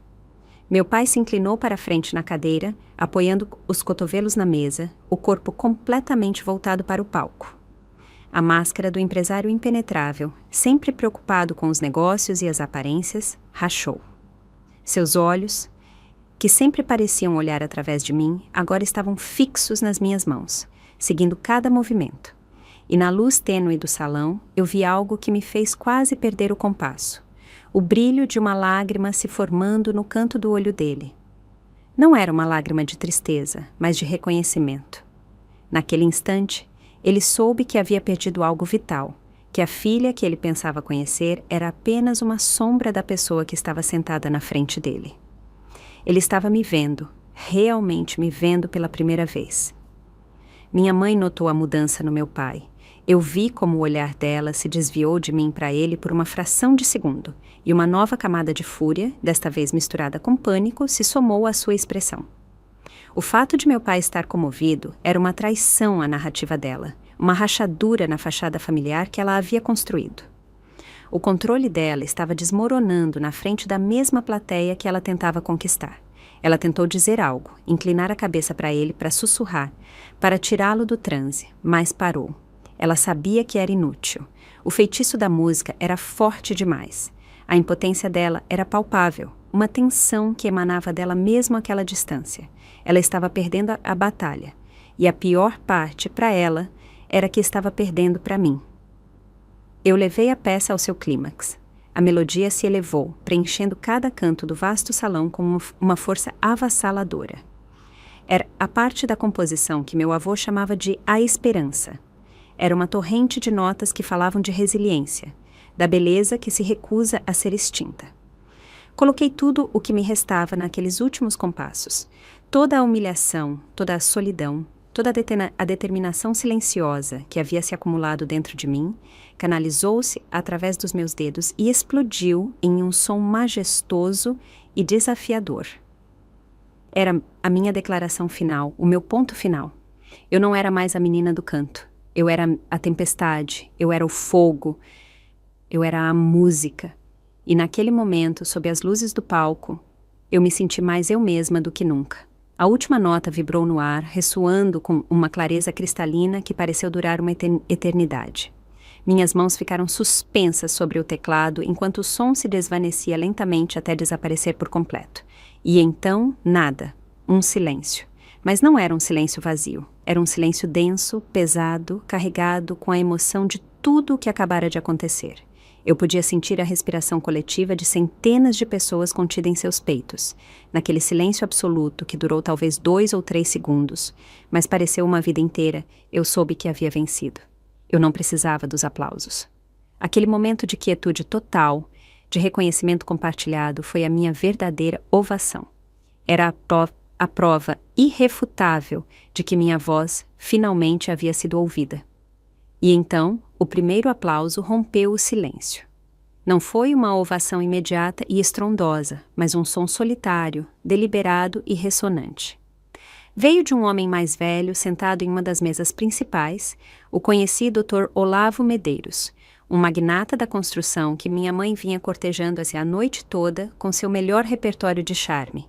Meu pai se inclinou para a frente na cadeira, apoiando os cotovelos na mesa, o corpo completamente voltado para o palco. A máscara do empresário impenetrável, sempre preocupado com os negócios e as aparências, rachou. Seus olhos, que sempre pareciam olhar através de mim, agora estavam fixos nas minhas mãos, seguindo cada movimento. E na luz tênue do salão, eu vi algo que me fez quase perder o compasso. O brilho de uma lágrima se formando no canto do olho dele. Não era uma lágrima de tristeza, mas de reconhecimento. Naquele instante, ele soube que havia perdido algo vital, que a filha que ele pensava conhecer era apenas uma sombra da pessoa que estava sentada na frente dele. Ele estava me vendo, realmente me vendo pela primeira vez. Minha mãe notou a mudança no meu pai. Eu vi como o olhar dela se desviou de mim para ele por uma fração de segundo, e uma nova camada de fúria, desta vez misturada com pânico, se somou à sua expressão. O fato de meu pai estar comovido era uma traição à narrativa dela, uma rachadura na fachada familiar que ela havia construído. O controle dela estava desmoronando na frente da mesma plateia que ela tentava conquistar. Ela tentou dizer algo, inclinar a cabeça para ele para sussurrar, para tirá-lo do transe, mas parou. Ela sabia que era inútil. O feitiço da música era forte demais. A impotência dela era palpável, uma tensão que emanava dela mesmo àquela distância. Ela estava perdendo a batalha, e a pior parte para ela era que estava perdendo para mim. Eu levei a peça ao seu clímax. A melodia se elevou, preenchendo cada canto do vasto salão com uma força avassaladora. Era a parte da composição que meu avô chamava de A Esperança. Era uma torrente de notas que falavam de resiliência, da beleza que se recusa a ser extinta. Coloquei tudo o que me restava naqueles últimos compassos. Toda a humilhação, toda a solidão, toda a determinação silenciosa que havia se acumulado dentro de mim, canalizou-se através dos meus dedos e explodiu em um som majestoso e desafiador. Era a minha declaração final, o meu ponto final. Eu não era mais a menina do canto. Eu era a tempestade, eu era o fogo, eu era a música. E naquele momento, sob as luzes do palco, eu me senti mais eu mesma do que nunca. A última nota vibrou no ar, ressoando com uma clareza cristalina que pareceu durar uma eternidade. Minhas mãos ficaram suspensas sobre o teclado enquanto o som se desvanecia lentamente até desaparecer por completo. E então, nada. Um silêncio. Mas não era um silêncio vazio. Era um silêncio denso, pesado, carregado com a emoção de tudo o que acabara de acontecer. Eu podia sentir a respiração coletiva de centenas de pessoas contida em seus peitos, naquele silêncio absoluto que durou talvez 2 ou 3 segundos, mas pareceu uma vida inteira. Eu soube que havia vencido. Eu não precisava dos aplausos. Aquele momento de quietude total, de reconhecimento compartilhado, foi a minha verdadeira ovação. Era a prova irrefutável de que minha voz finalmente havia sido ouvida. E então, o primeiro aplauso rompeu o silêncio. Não foi uma ovação imediata e estrondosa, mas um som solitário, deliberado e ressonante. Veio de um homem mais velho, sentado em uma das mesas principais, o conhecido Dr. Olavo Medeiros, um magnata da construção que minha mãe vinha cortejando a noite toda com seu melhor repertório de charme.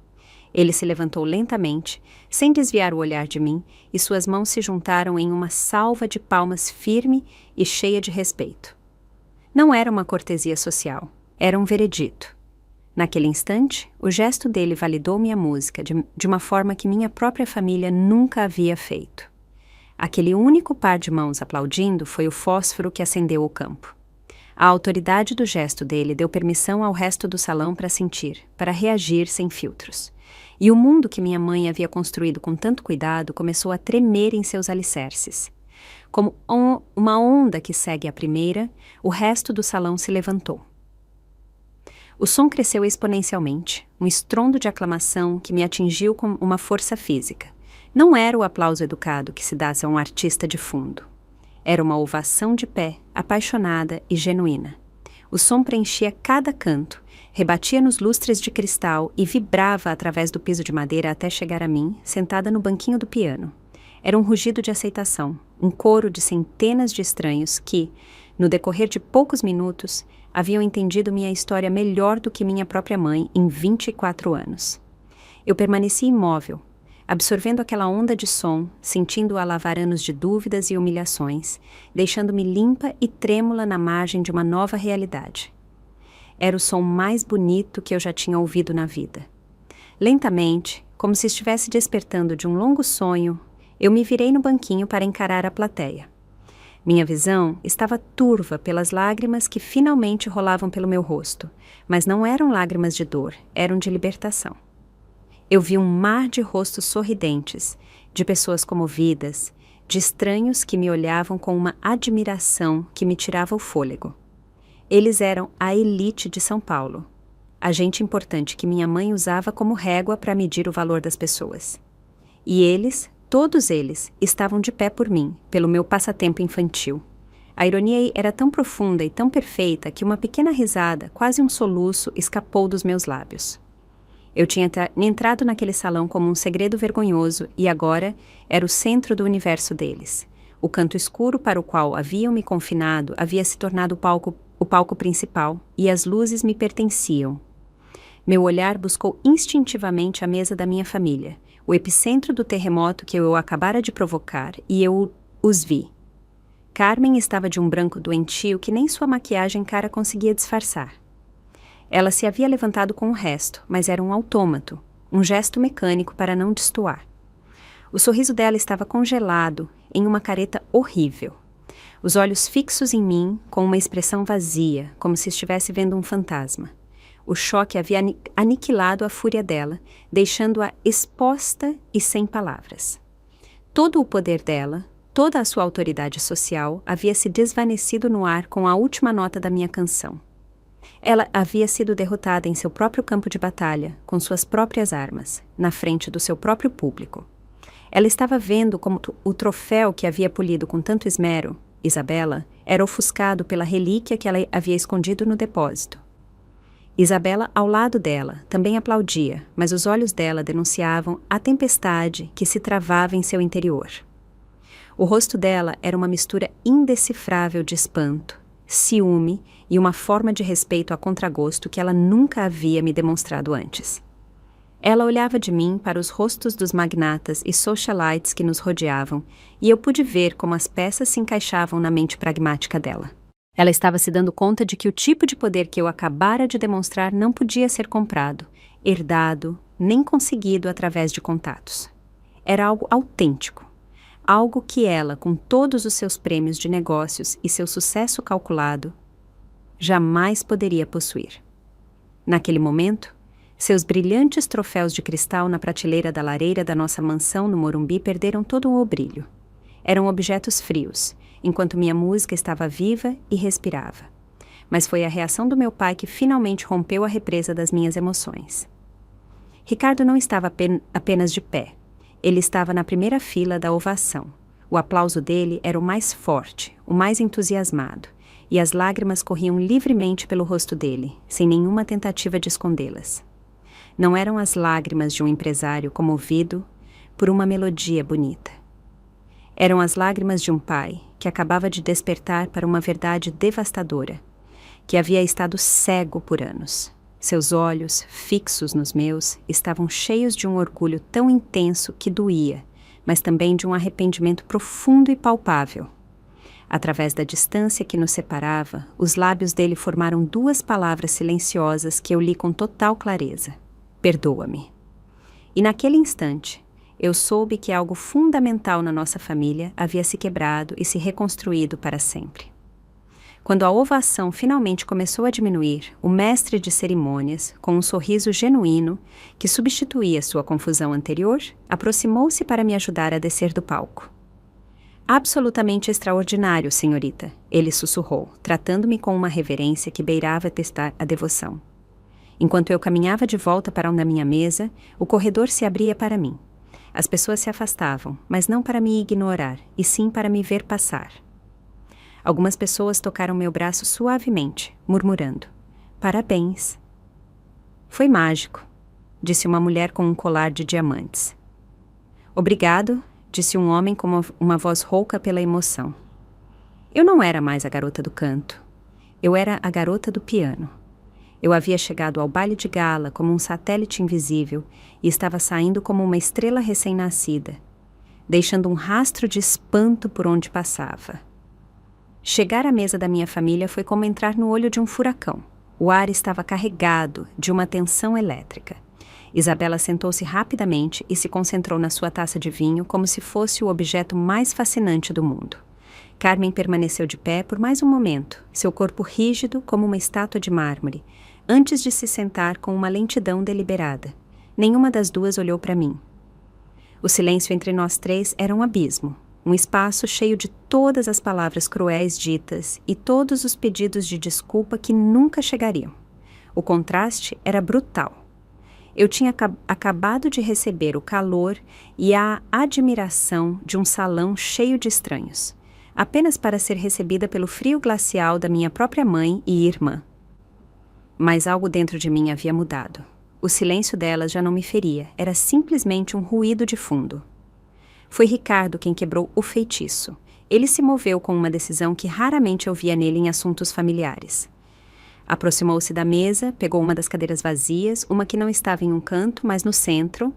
Ele se levantou lentamente, sem desviar o olhar de mim, e suas mãos se juntaram em uma salva de palmas firme e cheia de respeito. Não era uma cortesia social, era um veredito. Naquele instante, o gesto dele validou minha música de uma forma que minha própria família nunca havia feito. Aquele único par de mãos aplaudindo foi o fósforo que acendeu o campo. A autoridade do gesto dele deu permissão ao resto do salão para sentir, para reagir sem filtros. E o mundo que minha mãe havia construído com tanto cuidado começou a tremer em seus alicerces. Como uma onda que segue a primeira, o resto do salão se levantou. O som cresceu exponencialmente, um estrondo de aclamação que me atingiu com uma força física. Não era o aplauso educado que se dá a um artista de fundo. Era uma ovação de pé, apaixonada e genuína. O som preenchia cada canto, rebatia nos lustres de cristal e vibrava através do piso de madeira até chegar a mim, sentada no banquinho do piano. Era um rugido de aceitação, um coro de centenas de estranhos que, no decorrer de poucos minutos, haviam entendido minha história melhor do que minha própria mãe em 24 anos. Eu permaneci imóvel, absorvendo aquela onda de som, sentindo-a lavar anos de dúvidas e humilhações, deixando-me limpa e trêmula na margem de uma nova realidade. Era o som mais bonito que eu já tinha ouvido na vida. Lentamente, como se estivesse despertando de um longo sonho, eu me virei no banquinho para encarar a plateia. Minha visão estava turva pelas lágrimas que finalmente rolavam pelo meu rosto, mas não eram lágrimas de dor, eram de libertação. Eu vi um mar de rostos sorridentes, de pessoas comovidas, de estranhos que me olhavam com uma admiração que me tirava o fôlego. Eles eram a elite de São Paulo, a gente importante que minha mãe usava como régua para medir o valor das pessoas. E eles, todos eles, estavam de pé por mim, pelo meu passatempo infantil. A ironia era tão profunda e tão perfeita que uma pequena risada, quase um soluço, escapou dos meus lábios. Eu tinha entrado naquele salão como um segredo vergonhoso e agora era o centro do universo deles. O canto escuro para o qual haviam me confinado havia se tornado o palco principal e as luzes me pertenciam. Meu olhar buscou instintivamente a mesa da minha família, o epicentro do terremoto que eu acabara de provocar, e eu os vi. Carmen estava de um branco doentio que nem sua maquiagem cara conseguia disfarçar. Ela se havia levantado com o resto, mas era um autômato, um gesto mecânico para não destoar. O sorriso dela estava congelado em uma careta horrível. Os olhos fixos em mim, com uma expressão vazia, como se estivesse vendo um fantasma. O choque havia aniquilado a fúria dela, deixando-a exposta e sem palavras. Todo o poder dela, toda a sua autoridade social, havia se desvanecido no ar com a última nota da minha canção. Ela havia sido derrotada em seu próprio campo de batalha, com suas próprias armas, na frente do seu próprio público. Ela estava vendo como o troféu que havia polido com tanto esmero, Isabela, era ofuscado pela relíquia que ela havia escondido no depósito. Isabela, ao lado dela, também aplaudia, mas os olhos dela denunciavam a tempestade que se travava em seu interior. O rosto dela era uma mistura indecifrável de espanto, ciúme e uma forma de respeito a contragosto que ela nunca havia me demonstrado antes. Ela olhava de mim para os rostos dos magnatas e socialites que nos rodeavam, e eu pude ver como as peças se encaixavam na mente pragmática dela. Ela estava se dando conta de que o tipo de poder que eu acabara de demonstrar não podia ser comprado, herdado, nem conseguido através de contatos. Era algo autêntico, algo que ela, com todos os seus prêmios de negócios e seu sucesso calculado, jamais poderia possuir. Naquele momento, seus brilhantes troféus de cristal na prateleira da lareira da nossa mansão no Morumbi perderam todo o brilho. Eram objetos frios, enquanto minha música estava viva e respirava. Mas foi a reação do meu pai que finalmente rompeu a represa das minhas emoções. Ricardo não estava apenas de pé. Ele estava na primeira fila da ovação. O aplauso dele era o mais forte, o mais entusiasmado, e as lágrimas corriam livremente pelo rosto dele, sem nenhuma tentativa de escondê-las. Não eram as lágrimas de um empresário comovido por uma melodia bonita. Eram as lágrimas de um pai que acabava de despertar para uma verdade devastadora, que havia estado cego por anos. Seus olhos, fixos nos meus, estavam cheios de um orgulho tão intenso que doía, mas também de um arrependimento profundo e palpável. Através da distância que nos separava, os lábios dele formaram duas palavras silenciosas que eu li com total clareza: perdoa-me. E naquele instante, eu soube que algo fundamental na nossa família havia se quebrado e se reconstruído para sempre. Quando a ovação finalmente começou a diminuir, o mestre de cerimônias, com um sorriso genuíno que substituía sua confusão anterior, aproximou-se para me ajudar a descer do palco. Absolutamente extraordinário, senhorita, ele sussurrou, tratando-me com uma reverência que beirava testar a devoção. Enquanto eu caminhava de volta para minha mesa, o corredor se abria para mim. As pessoas se afastavam, mas não para me ignorar, e sim para me ver passar. Algumas pessoas tocaram meu braço suavemente, murmurando: "Parabéns." "Foi mágico", disse uma mulher com um colar de diamantes. "Obrigado", disse um homem com uma voz rouca pela emoção. Eu não era mais a garota do canto. Eu era a garota do piano. Eu havia chegado ao baile de gala como um satélite invisível e estava saindo como uma estrela recém-nascida, deixando um rastro de espanto por onde passava. Chegar à mesa da minha família foi como entrar no olho de um furacão. O ar estava carregado de uma tensão elétrica. Isabela sentou-se rapidamente e se concentrou na sua taça de vinho como se fosse o objeto mais fascinante do mundo. Carmen permaneceu de pé por mais um momento, seu corpo rígido como uma estátua de mármore, antes de se sentar com uma lentidão deliberada. Nenhuma das duas olhou para mim. O silêncio entre nós três era um abismo, um espaço cheio de todas as palavras cruéis ditas e todos os pedidos de desculpa que nunca chegariam. O contraste era brutal. Eu tinha acabado de receber o calor e a admiração de um salão cheio de estranhos, apenas para ser recebida pelo frio glacial da minha própria mãe e irmã. Mas algo dentro de mim havia mudado. O silêncio delas já não me feria, era simplesmente um ruído de fundo. Foi Ricardo quem quebrou o feitiço. Ele se moveu com uma decisão que raramente eu via nele em assuntos familiares. Aproximou-se da mesa, pegou uma das cadeiras vazias, uma que não estava em um canto, mas no centro,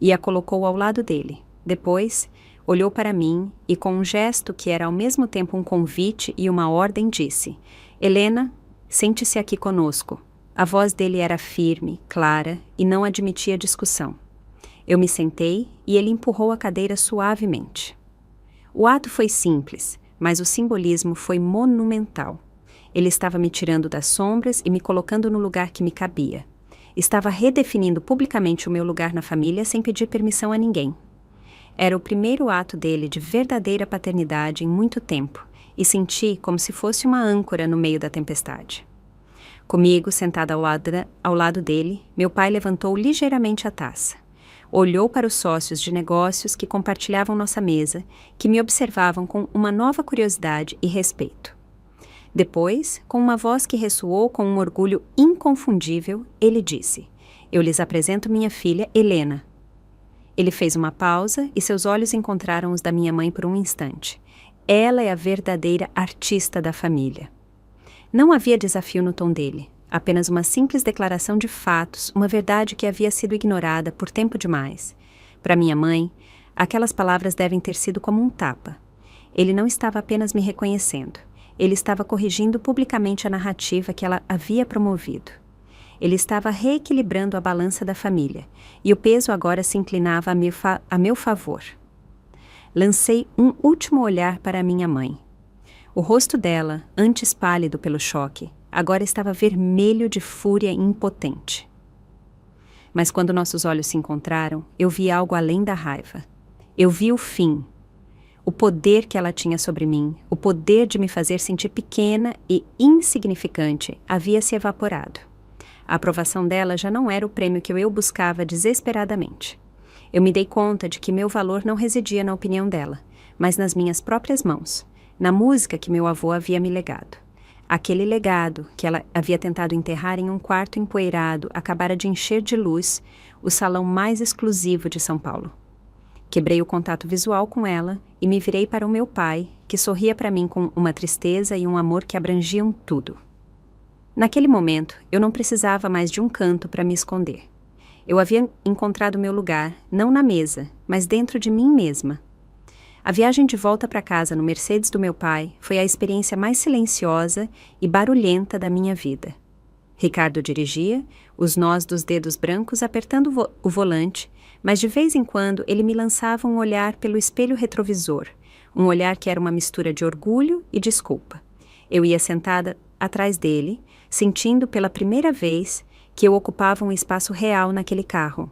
e a colocou ao lado dele. Depois, olhou para mim e, com um gesto que era ao mesmo tempo um convite e uma ordem, disse: "Helena, sente-se aqui conosco." A voz dele era firme, clara e não admitia discussão. Eu me sentei e ele empurrou a cadeira suavemente. O ato foi simples, mas o simbolismo foi monumental. Ele estava me tirando das sombras e me colocando no lugar que me cabia. Estava redefinindo publicamente o meu lugar na família sem pedir permissão a ninguém. Era o primeiro ato dele de verdadeira paternidade em muito tempo, e senti como se fosse uma âncora no meio da tempestade. Comigo, sentada ao lado dele, meu pai levantou ligeiramente a taça. Olhou para os sócios de negócios que compartilhavam nossa mesa, que me observavam com uma nova curiosidade e respeito. Depois, com uma voz que ressoou com um orgulho inconfundível, ele disse: "Eu lhes apresento minha filha, Helena." Ele fez uma pausa e seus olhos encontraram os da minha mãe por um instante. Ela é a verdadeira artista da família. Não havia desafio no tom dele, apenas uma simples declaração de fatos, uma verdade que havia sido ignorada por tempo demais. Para minha mãe, aquelas palavras devem ter sido como um tapa. Ele não estava apenas me reconhecendo, ele estava corrigindo publicamente a narrativa que ela havia promovido. Ele estava reequilibrando a balança da família, e o peso agora se inclinava a meu favor. Lancei um último olhar para minha mãe. O rosto dela, antes pálido pelo choque, agora estava vermelho de fúria e impotente. Mas quando nossos olhos se encontraram, eu vi algo além da raiva. Eu vi o fim. O poder que ela tinha sobre mim, o poder de me fazer sentir pequena e insignificante, havia se evaporado. A aprovação dela já não era o prêmio que eu buscava desesperadamente. Eu me dei conta de que meu valor não residia na opinião dela, mas nas minhas próprias mãos, na música que meu avô havia me legado. Aquele legado que ela havia tentado enterrar em um quarto empoeirado acabara de encher de luz o salão mais exclusivo de São Paulo. Quebrei o contato visual com ela e me virei para o meu pai, que sorria para mim com uma tristeza e um amor que abrangiam tudo. Naquele momento, eu não precisava mais de um canto para me esconder. Eu havia encontrado meu lugar, não na mesa, mas dentro de mim mesma. A viagem de volta para casa no Mercedes do meu pai foi a experiência mais silenciosa e barulhenta da minha vida. Ricardo dirigia, os nós dos dedos brancos apertando o volante, mas de vez em quando ele me lançava um olhar pelo espelho retrovisor, um olhar que era uma mistura de orgulho e desculpa. Eu ia sentada atrás dele, sentindo pela primeira vez que eu ocupava um espaço real naquele carro.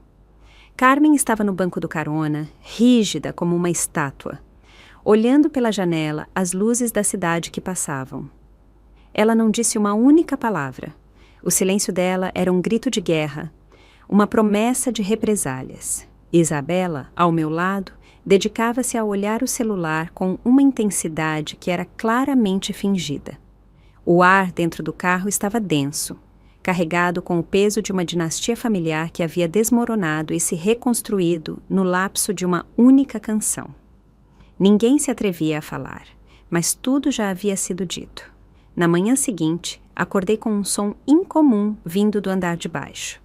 Carmen estava no banco do carona, rígida como uma estátua, olhando pela janela as luzes da cidade que passavam. Ela não disse uma única palavra. O silêncio dela era um grito de guerra, uma promessa de represálias. Isabela, ao meu lado, dedicava-se a olhar o celular com uma intensidade que era claramente fingida. O ar dentro do carro estava denso, carregado com o peso de uma dinastia familiar que havia desmoronado e se reconstruído no lapso de uma única canção. Ninguém se atrevia a falar, mas tudo já havia sido dito. Na manhã seguinte, acordei com um som incomum vindo do andar de baixo.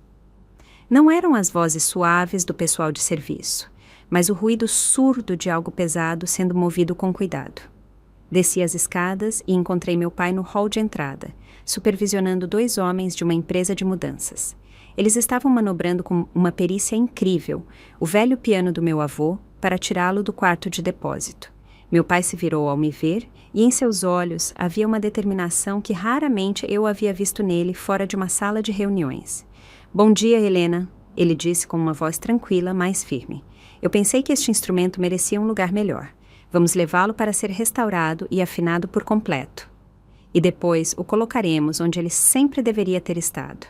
Não eram as vozes suaves do pessoal de serviço, mas o ruído surdo de algo pesado sendo movido com cuidado. Desci as escadas e encontrei meu pai no hall de entrada, supervisionando 2 homens de uma empresa de mudanças. Eles estavam manobrando com uma perícia incrível o velho piano do meu avô para tirá-lo do quarto de depósito. Meu pai se virou ao me ver e em seus olhos havia uma determinação que raramente eu havia visto nele fora de uma sala de reuniões. Bom dia, Helena, ele disse com uma voz tranquila, mas firme. Eu pensei que este instrumento merecia um lugar melhor. Vamos levá-lo para ser restaurado e afinado por completo. E depois o colocaremos onde ele sempre deveria ter estado.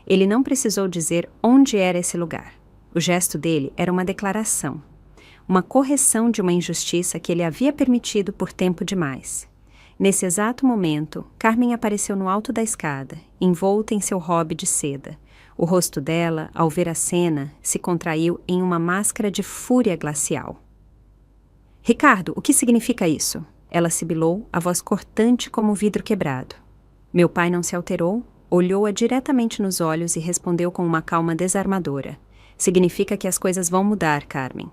Ele não precisou dizer onde era esse lugar. O gesto dele era uma declaração. Uma correção de uma injustiça que ele havia permitido por tempo demais. Nesse exato momento, Carmen apareceu no alto da escada, envolta em seu robe de seda. O rosto dela, ao ver a cena, se contraiu em uma máscara de fúria glacial. Ricardo, o que significa isso? Ela sibilou, a voz cortante como vidro quebrado. Meu pai não se alterou, olhou-a diretamente nos olhos e respondeu com uma calma desarmadora. Significa que as coisas vão mudar, Carmen.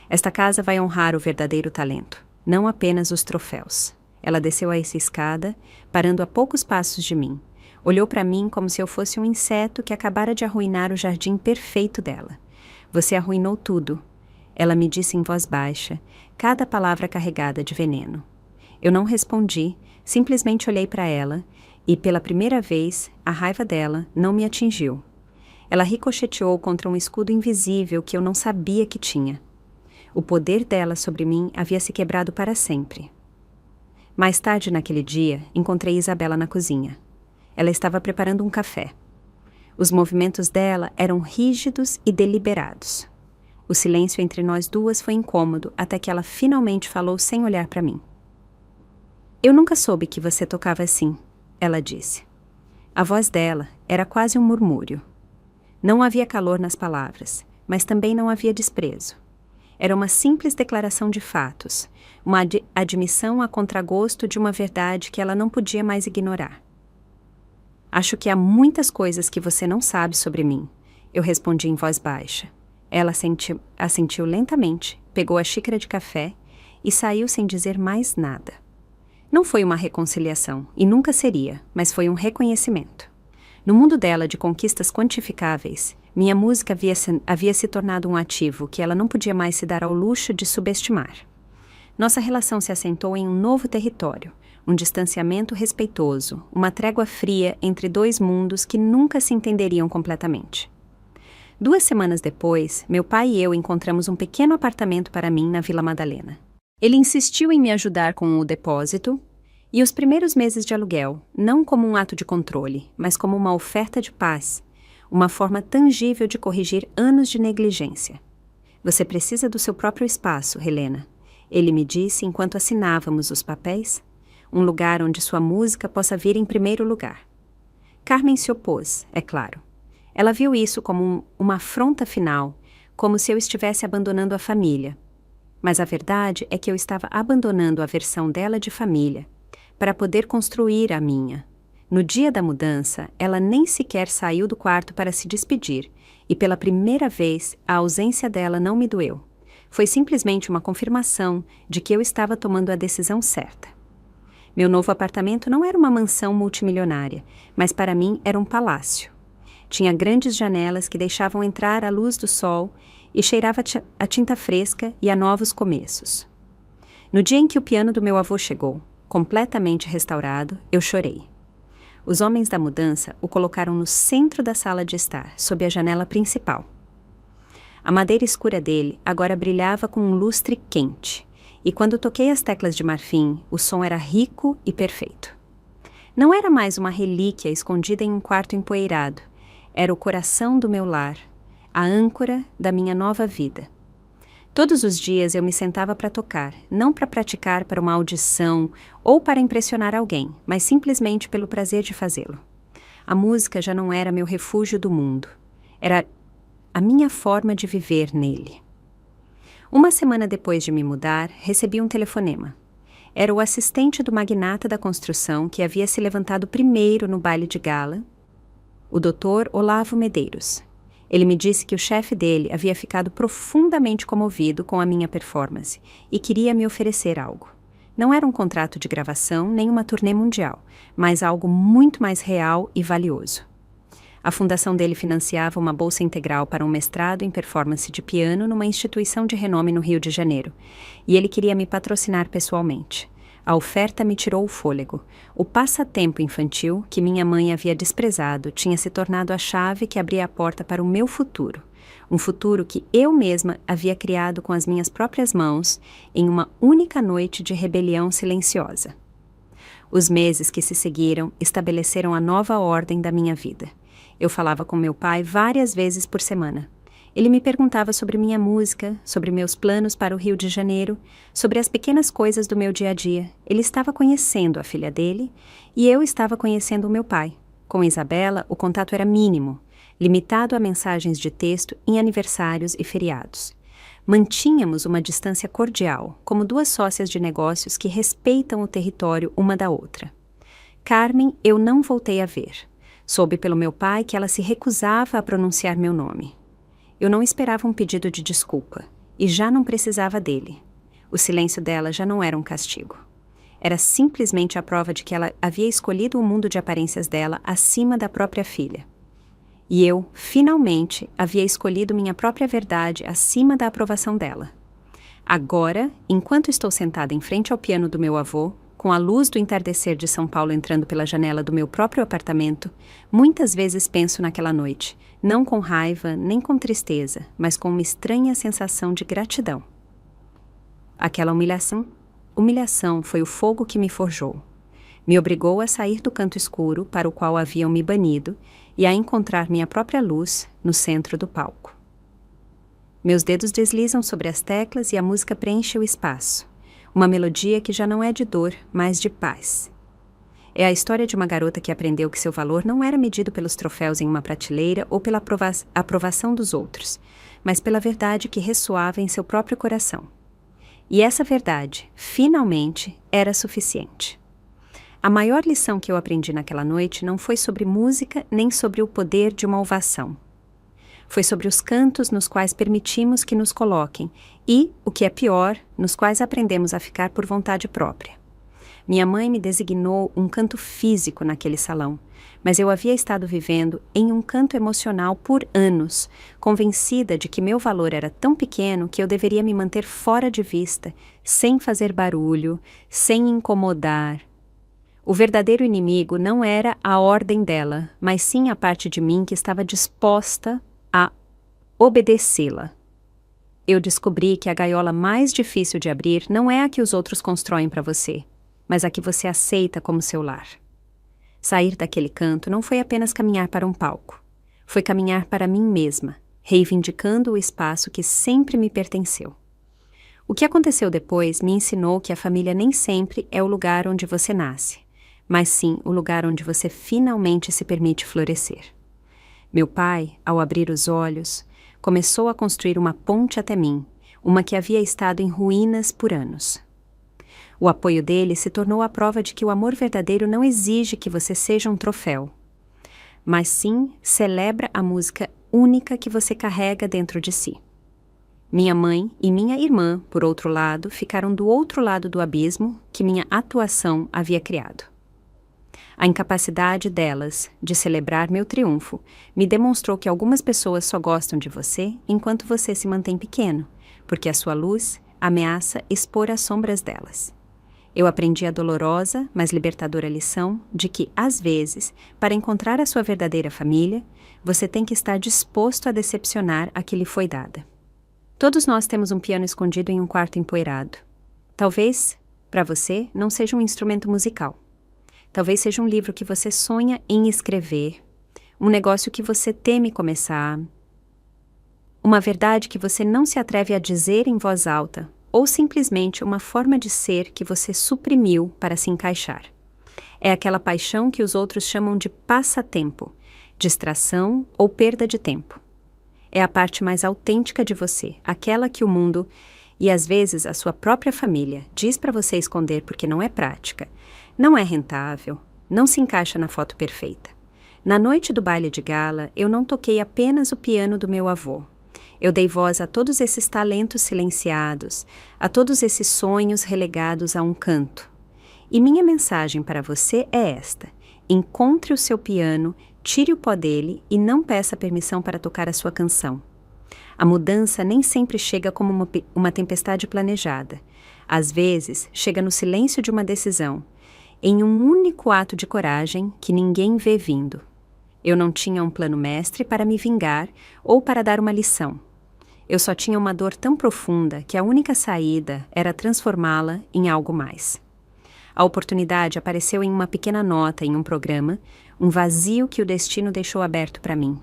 Esta casa vai honrar o verdadeiro talento, não apenas os troféus. Ela desceu a essa escada, parando a poucos passos de mim. Olhou para mim como se eu fosse um inseto que acabara de arruinar o jardim perfeito dela. Você arruinou tudo. Ela me disse em voz baixa, cada palavra carregada de veneno. Eu não respondi, simplesmente olhei para ela e, pela primeira vez, a raiva dela não me atingiu. Ela ricocheteou contra um escudo invisível que eu não sabia que tinha. O poder dela sobre mim havia se quebrado para sempre. Mais tarde naquele dia, encontrei Isabela na cozinha. Ela estava preparando um café. Os movimentos dela eram rígidos e deliberados. O silêncio entre nós duas foi incômodo até que ela finalmente falou sem olhar para mim. Eu nunca soube que você tocava assim, ela disse. A voz dela era quase um murmúrio. Não havia calor nas palavras, mas também não havia desprezo. Era uma simples declaração de fatos, uma admissão a contragosto de uma verdade que ela não podia mais ignorar. Acho que há muitas coisas que você não sabe sobre mim, eu respondi em voz baixa. Ela assentiu lentamente, pegou a xícara de café e saiu sem dizer mais nada. Não foi uma reconciliação, e nunca seria, mas foi um reconhecimento. No mundo dela de conquistas quantificáveis, minha música havia se tornado um ativo que ela não podia mais se dar ao luxo de subestimar. Nossa relação se assentou em um novo território, um distanciamento respeitoso, uma trégua fria entre 2 mundos que nunca se entenderiam completamente. 2 semanas depois, meu pai e eu encontramos um pequeno apartamento para mim na Vila Madalena. Ele insistiu em me ajudar com o depósito e os primeiros meses de aluguel, não como um ato de controle, mas como uma oferta de paz, uma forma tangível de corrigir anos de negligência. Você precisa do seu próprio espaço, Helena, ele me disse enquanto assinávamos os papéis. Um lugar onde sua música possa vir em primeiro lugar. Carmen se opôs, é claro. Ela viu isso como uma afronta final, como se eu estivesse abandonando a família. Mas a verdade é que eu estava abandonando a versão dela de família, para poder construir a minha. No dia da mudança, ela nem sequer saiu do quarto para se despedir, e pela primeira vez, a ausência dela não me doeu. Foi simplesmente uma confirmação de que eu estava tomando a decisão certa. Meu novo apartamento não era uma mansão multimilionária, mas para mim era um palácio. Tinha grandes janelas que deixavam entrar a luz do sol e cheirava a tinta fresca e a novos começos. No dia em que o piano do meu avô chegou, completamente restaurado, eu chorei. Os homens da mudança o colocaram no centro da sala de estar, sob a janela principal. A madeira escura dele agora brilhava com um lustre quente. E quando toquei as teclas de marfim, o som era rico e perfeito. Não era mais uma relíquia escondida em um quarto empoeirado. Era o coração do meu lar, a âncora da minha nova vida. Todos os dias eu me sentava para tocar, não para praticar para uma audição ou para impressionar alguém, mas simplesmente pelo prazer de fazê-lo. A música já não era meu refúgio do mundo, era a minha forma de viver nele. Uma semana depois de me mudar, recebi um telefonema. Era o assistente do magnata da construção que havia se levantado primeiro no baile de gala, o Dr. Olavo Medeiros. Ele me disse que o chefe dele havia ficado profundamente comovido com a minha performance e queria me oferecer algo. Não era um contrato de gravação nem uma turnê mundial, mas algo muito mais real e valioso. A fundação dele financiava uma bolsa integral para um mestrado em performance de piano numa instituição de renome no Rio de Janeiro, e ele queria me patrocinar pessoalmente. A oferta me tirou o fôlego. O passatempo infantil, que minha mãe havia desprezado, tinha se tornado a chave que abria a porta para o meu futuro. Um futuro que eu mesma havia criado com as minhas próprias mãos em uma única noite de rebelião silenciosa. Os meses que se seguiram estabeleceram a nova ordem da minha vida. Eu falava com meu pai várias vezes por semana. Ele me perguntava sobre minha música, sobre meus planos para o Rio de Janeiro, sobre as pequenas coisas do meu dia a dia. Ele estava conhecendo a filha dele e eu estava conhecendo o meu pai. Com Isabela, o contato era mínimo, limitado a mensagens de texto em aniversários e feriados. Mantínhamos uma distância cordial, como duas sócias de negócios que respeitam o território uma da outra. Carmen eu não voltei a ver. Soube pelo meu pai que ela se recusava a pronunciar meu nome. Eu não esperava um pedido de desculpa, e já não precisava dele. O silêncio dela já não era um castigo. Era simplesmente a prova de que ela havia escolhido o mundo de aparências dela acima da própria filha. E eu, finalmente, havia escolhido minha própria verdade acima da aprovação dela. Agora, enquanto estou sentada em frente ao piano do meu avô, com a luz do entardecer de São Paulo entrando pela janela do meu próprio apartamento, muitas vezes penso naquela noite, não com raiva nem com tristeza, mas com uma estranha sensação de gratidão. Aquela humilhação foi o fogo que me forjou. Me obrigou a sair do canto escuro para o qual haviam me banido e a encontrar minha própria luz no centro do palco. Meus dedos deslizam sobre as teclas e a música preenche o espaço. Uma melodia que já não é de dor, mas de paz. É a história de uma garota que aprendeu que seu valor não era medido pelos troféus em uma prateleira ou pela aprovação dos outros, mas pela verdade que ressoava em seu próprio coração. E essa verdade, finalmente, era suficiente. A maior lição que eu aprendi naquela noite não foi sobre música nem sobre o poder de uma ovação. Foi sobre os cantos nos quais permitimos que nos coloquem e, o que é pior, nos quais aprendemos a ficar por vontade própria. Minha mãe me designou um canto físico naquele salão, mas eu havia estado vivendo em um canto emocional por anos, convencida de que meu valor era tão pequeno que eu deveria me manter fora de vista, sem fazer barulho, sem incomodar. O verdadeiro inimigo não era a ordem dela, mas sim a parte de mim que estava disposta a obedecê-la. Eu descobri que a gaiola mais difícil de abrir não é a que os outros constroem para você, mas a que você aceita como seu lar. Sair daquele canto não foi apenas caminhar para um palco. Foi caminhar para mim mesma, reivindicando o espaço que sempre me pertenceu. O que aconteceu depois me ensinou que a família nem sempre é o lugar onde você nasce, mas sim o lugar onde você finalmente se permite florescer. Meu pai, ao abrir os olhos, começou a construir uma ponte até mim, uma que havia estado em ruínas por anos. O apoio dele se tornou a prova de que o amor verdadeiro não exige que você seja um troféu, mas sim celebra a música única que você carrega dentro de si. Minha mãe e minha irmã, por outro lado, ficaram do outro lado do abismo que minha atuação havia criado. A incapacidade delas de celebrar meu triunfo me demonstrou que algumas pessoas só gostam de você enquanto você se mantém pequeno, porque a sua luz ameaça expor as sombras delas. Eu aprendi a dolorosa, mas libertadora lição de que, às vezes, para encontrar a sua verdadeira família, você tem que estar disposto a decepcionar a que lhe foi dada. Todos nós temos um piano escondido em um quarto empoeirado. Talvez, para você, não seja um instrumento musical. Talvez seja um livro que você sonha em escrever, um negócio que você teme começar, Uma verdade que você não se atreve a dizer em voz alta, ou simplesmente uma forma de ser que você suprimiu para se encaixar. É aquela paixão que os outros chamam de passatempo, distração ou perda de tempo. É a parte mais autêntica de você, aquela que o mundo, e às vezes a sua própria família, diz para você esconder porque não é prática, não é rentável, não se encaixa na foto perfeita. Na noite do baile de gala, eu não toquei apenas o piano do meu avô. Eu dei voz a todos esses talentos silenciados, a todos esses sonhos relegados a um canto. E minha mensagem para você é esta: encontre o seu piano, tire o pó dele e não peça permissão para tocar a sua canção. A mudança nem sempre chega como uma tempestade planejada. Às vezes, chega no silêncio de uma decisão, em um único ato de coragem que ninguém vê vindo. Eu não tinha um plano mestre para me vingar ou para dar uma lição. Eu só tinha uma dor tão profunda que a única saída era transformá-la em algo mais. A oportunidade apareceu em uma pequena nota em um programa, um vazio que o destino deixou aberto para mim.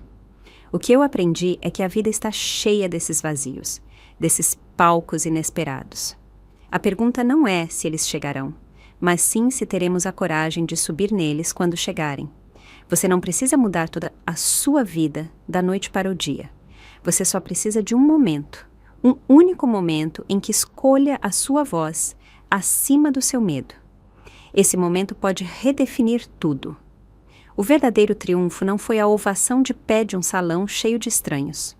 O que eu aprendi é que a vida está cheia desses vazios, desses palcos inesperados. A pergunta não é se eles chegarão, mas sim se teremos a coragem de subir neles quando chegarem. Você não precisa mudar toda a sua vida da noite para o dia. Você só precisa de um momento, um único momento em que escolha a sua voz acima do seu medo. Esse momento pode redefinir tudo. O verdadeiro triunfo não foi a ovação de pé de um salão cheio de estranhos.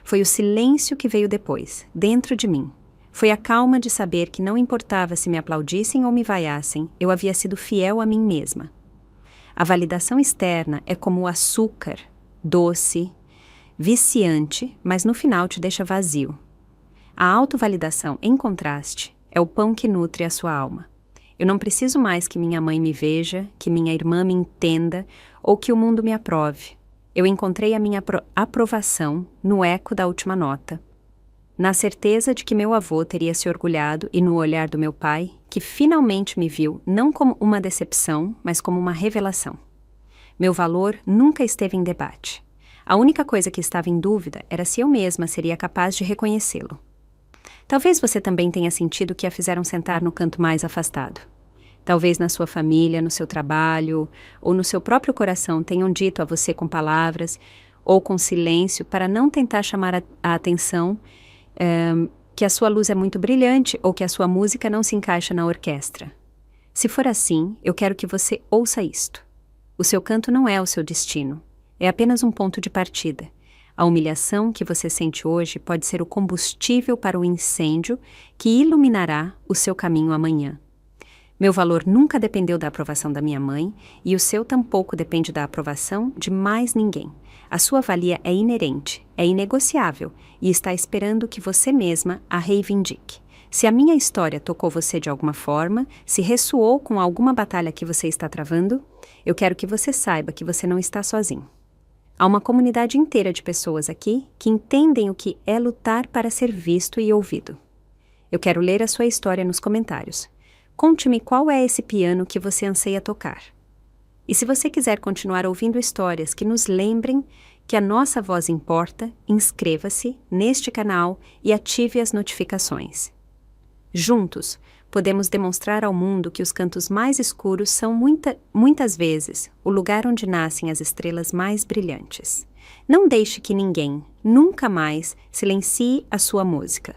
Foi o silêncio que veio depois, dentro de mim. Foi a calma de saber que não importava se me aplaudissem ou me vaiassem, eu havia sido fiel a mim mesma. A validação externa é como o açúcar, doce, viciante, mas no final te deixa vazio. A autovalidação, em contraste, é o pão que nutre a sua alma. Eu não preciso mais que minha mãe me veja, que minha irmã me entenda ou que o mundo me aprove. Eu encontrei a minha aprovação no eco da última nota, na certeza de que meu avô teria se orgulhado e no olhar do meu pai, que finalmente me viu não como uma decepção, mas como uma revelação. Meu valor nunca esteve em debate. A única coisa que estava em dúvida era se eu mesma seria capaz de reconhecê-lo. Talvez você também tenha sentido que a fizeram sentar no canto mais afastado. Talvez na sua família, no seu trabalho, ou no seu próprio coração tenham dito a você com palavras ou com silêncio para não tentar chamar a atenção que a sua luz é muito brilhante ou que a sua música não se encaixa na orquestra. Se for assim, eu quero que você ouça isto. O seu canto não é o seu destino. É apenas um ponto de partida. A humilhação que você sente hoje pode ser o combustível para o incêndio que iluminará o seu caminho amanhã. Meu valor nunca dependeu da aprovação da minha mãe e o seu tampouco depende da aprovação de mais ninguém. A sua valia é inerente, é inegociável e está esperando que você mesma a reivindique. Se a minha história tocou você de alguma forma, se ressoou com alguma batalha que você está travando, eu quero que você saiba que você não está sozinho. Há uma comunidade inteira de pessoas aqui que entendem o que é lutar para ser visto e ouvido. Eu quero ler a sua história nos comentários. Conte-me qual é esse piano que você anseia tocar. E se você quiser continuar ouvindo histórias que nos lembrem que a nossa voz importa, inscreva-se neste canal e ative as notificações. Juntos, podemos demonstrar ao mundo que os cantos mais escuros são muitas vezes o lugar onde nascem as estrelas mais brilhantes. Não deixe que ninguém, nunca mais, silencie a sua música.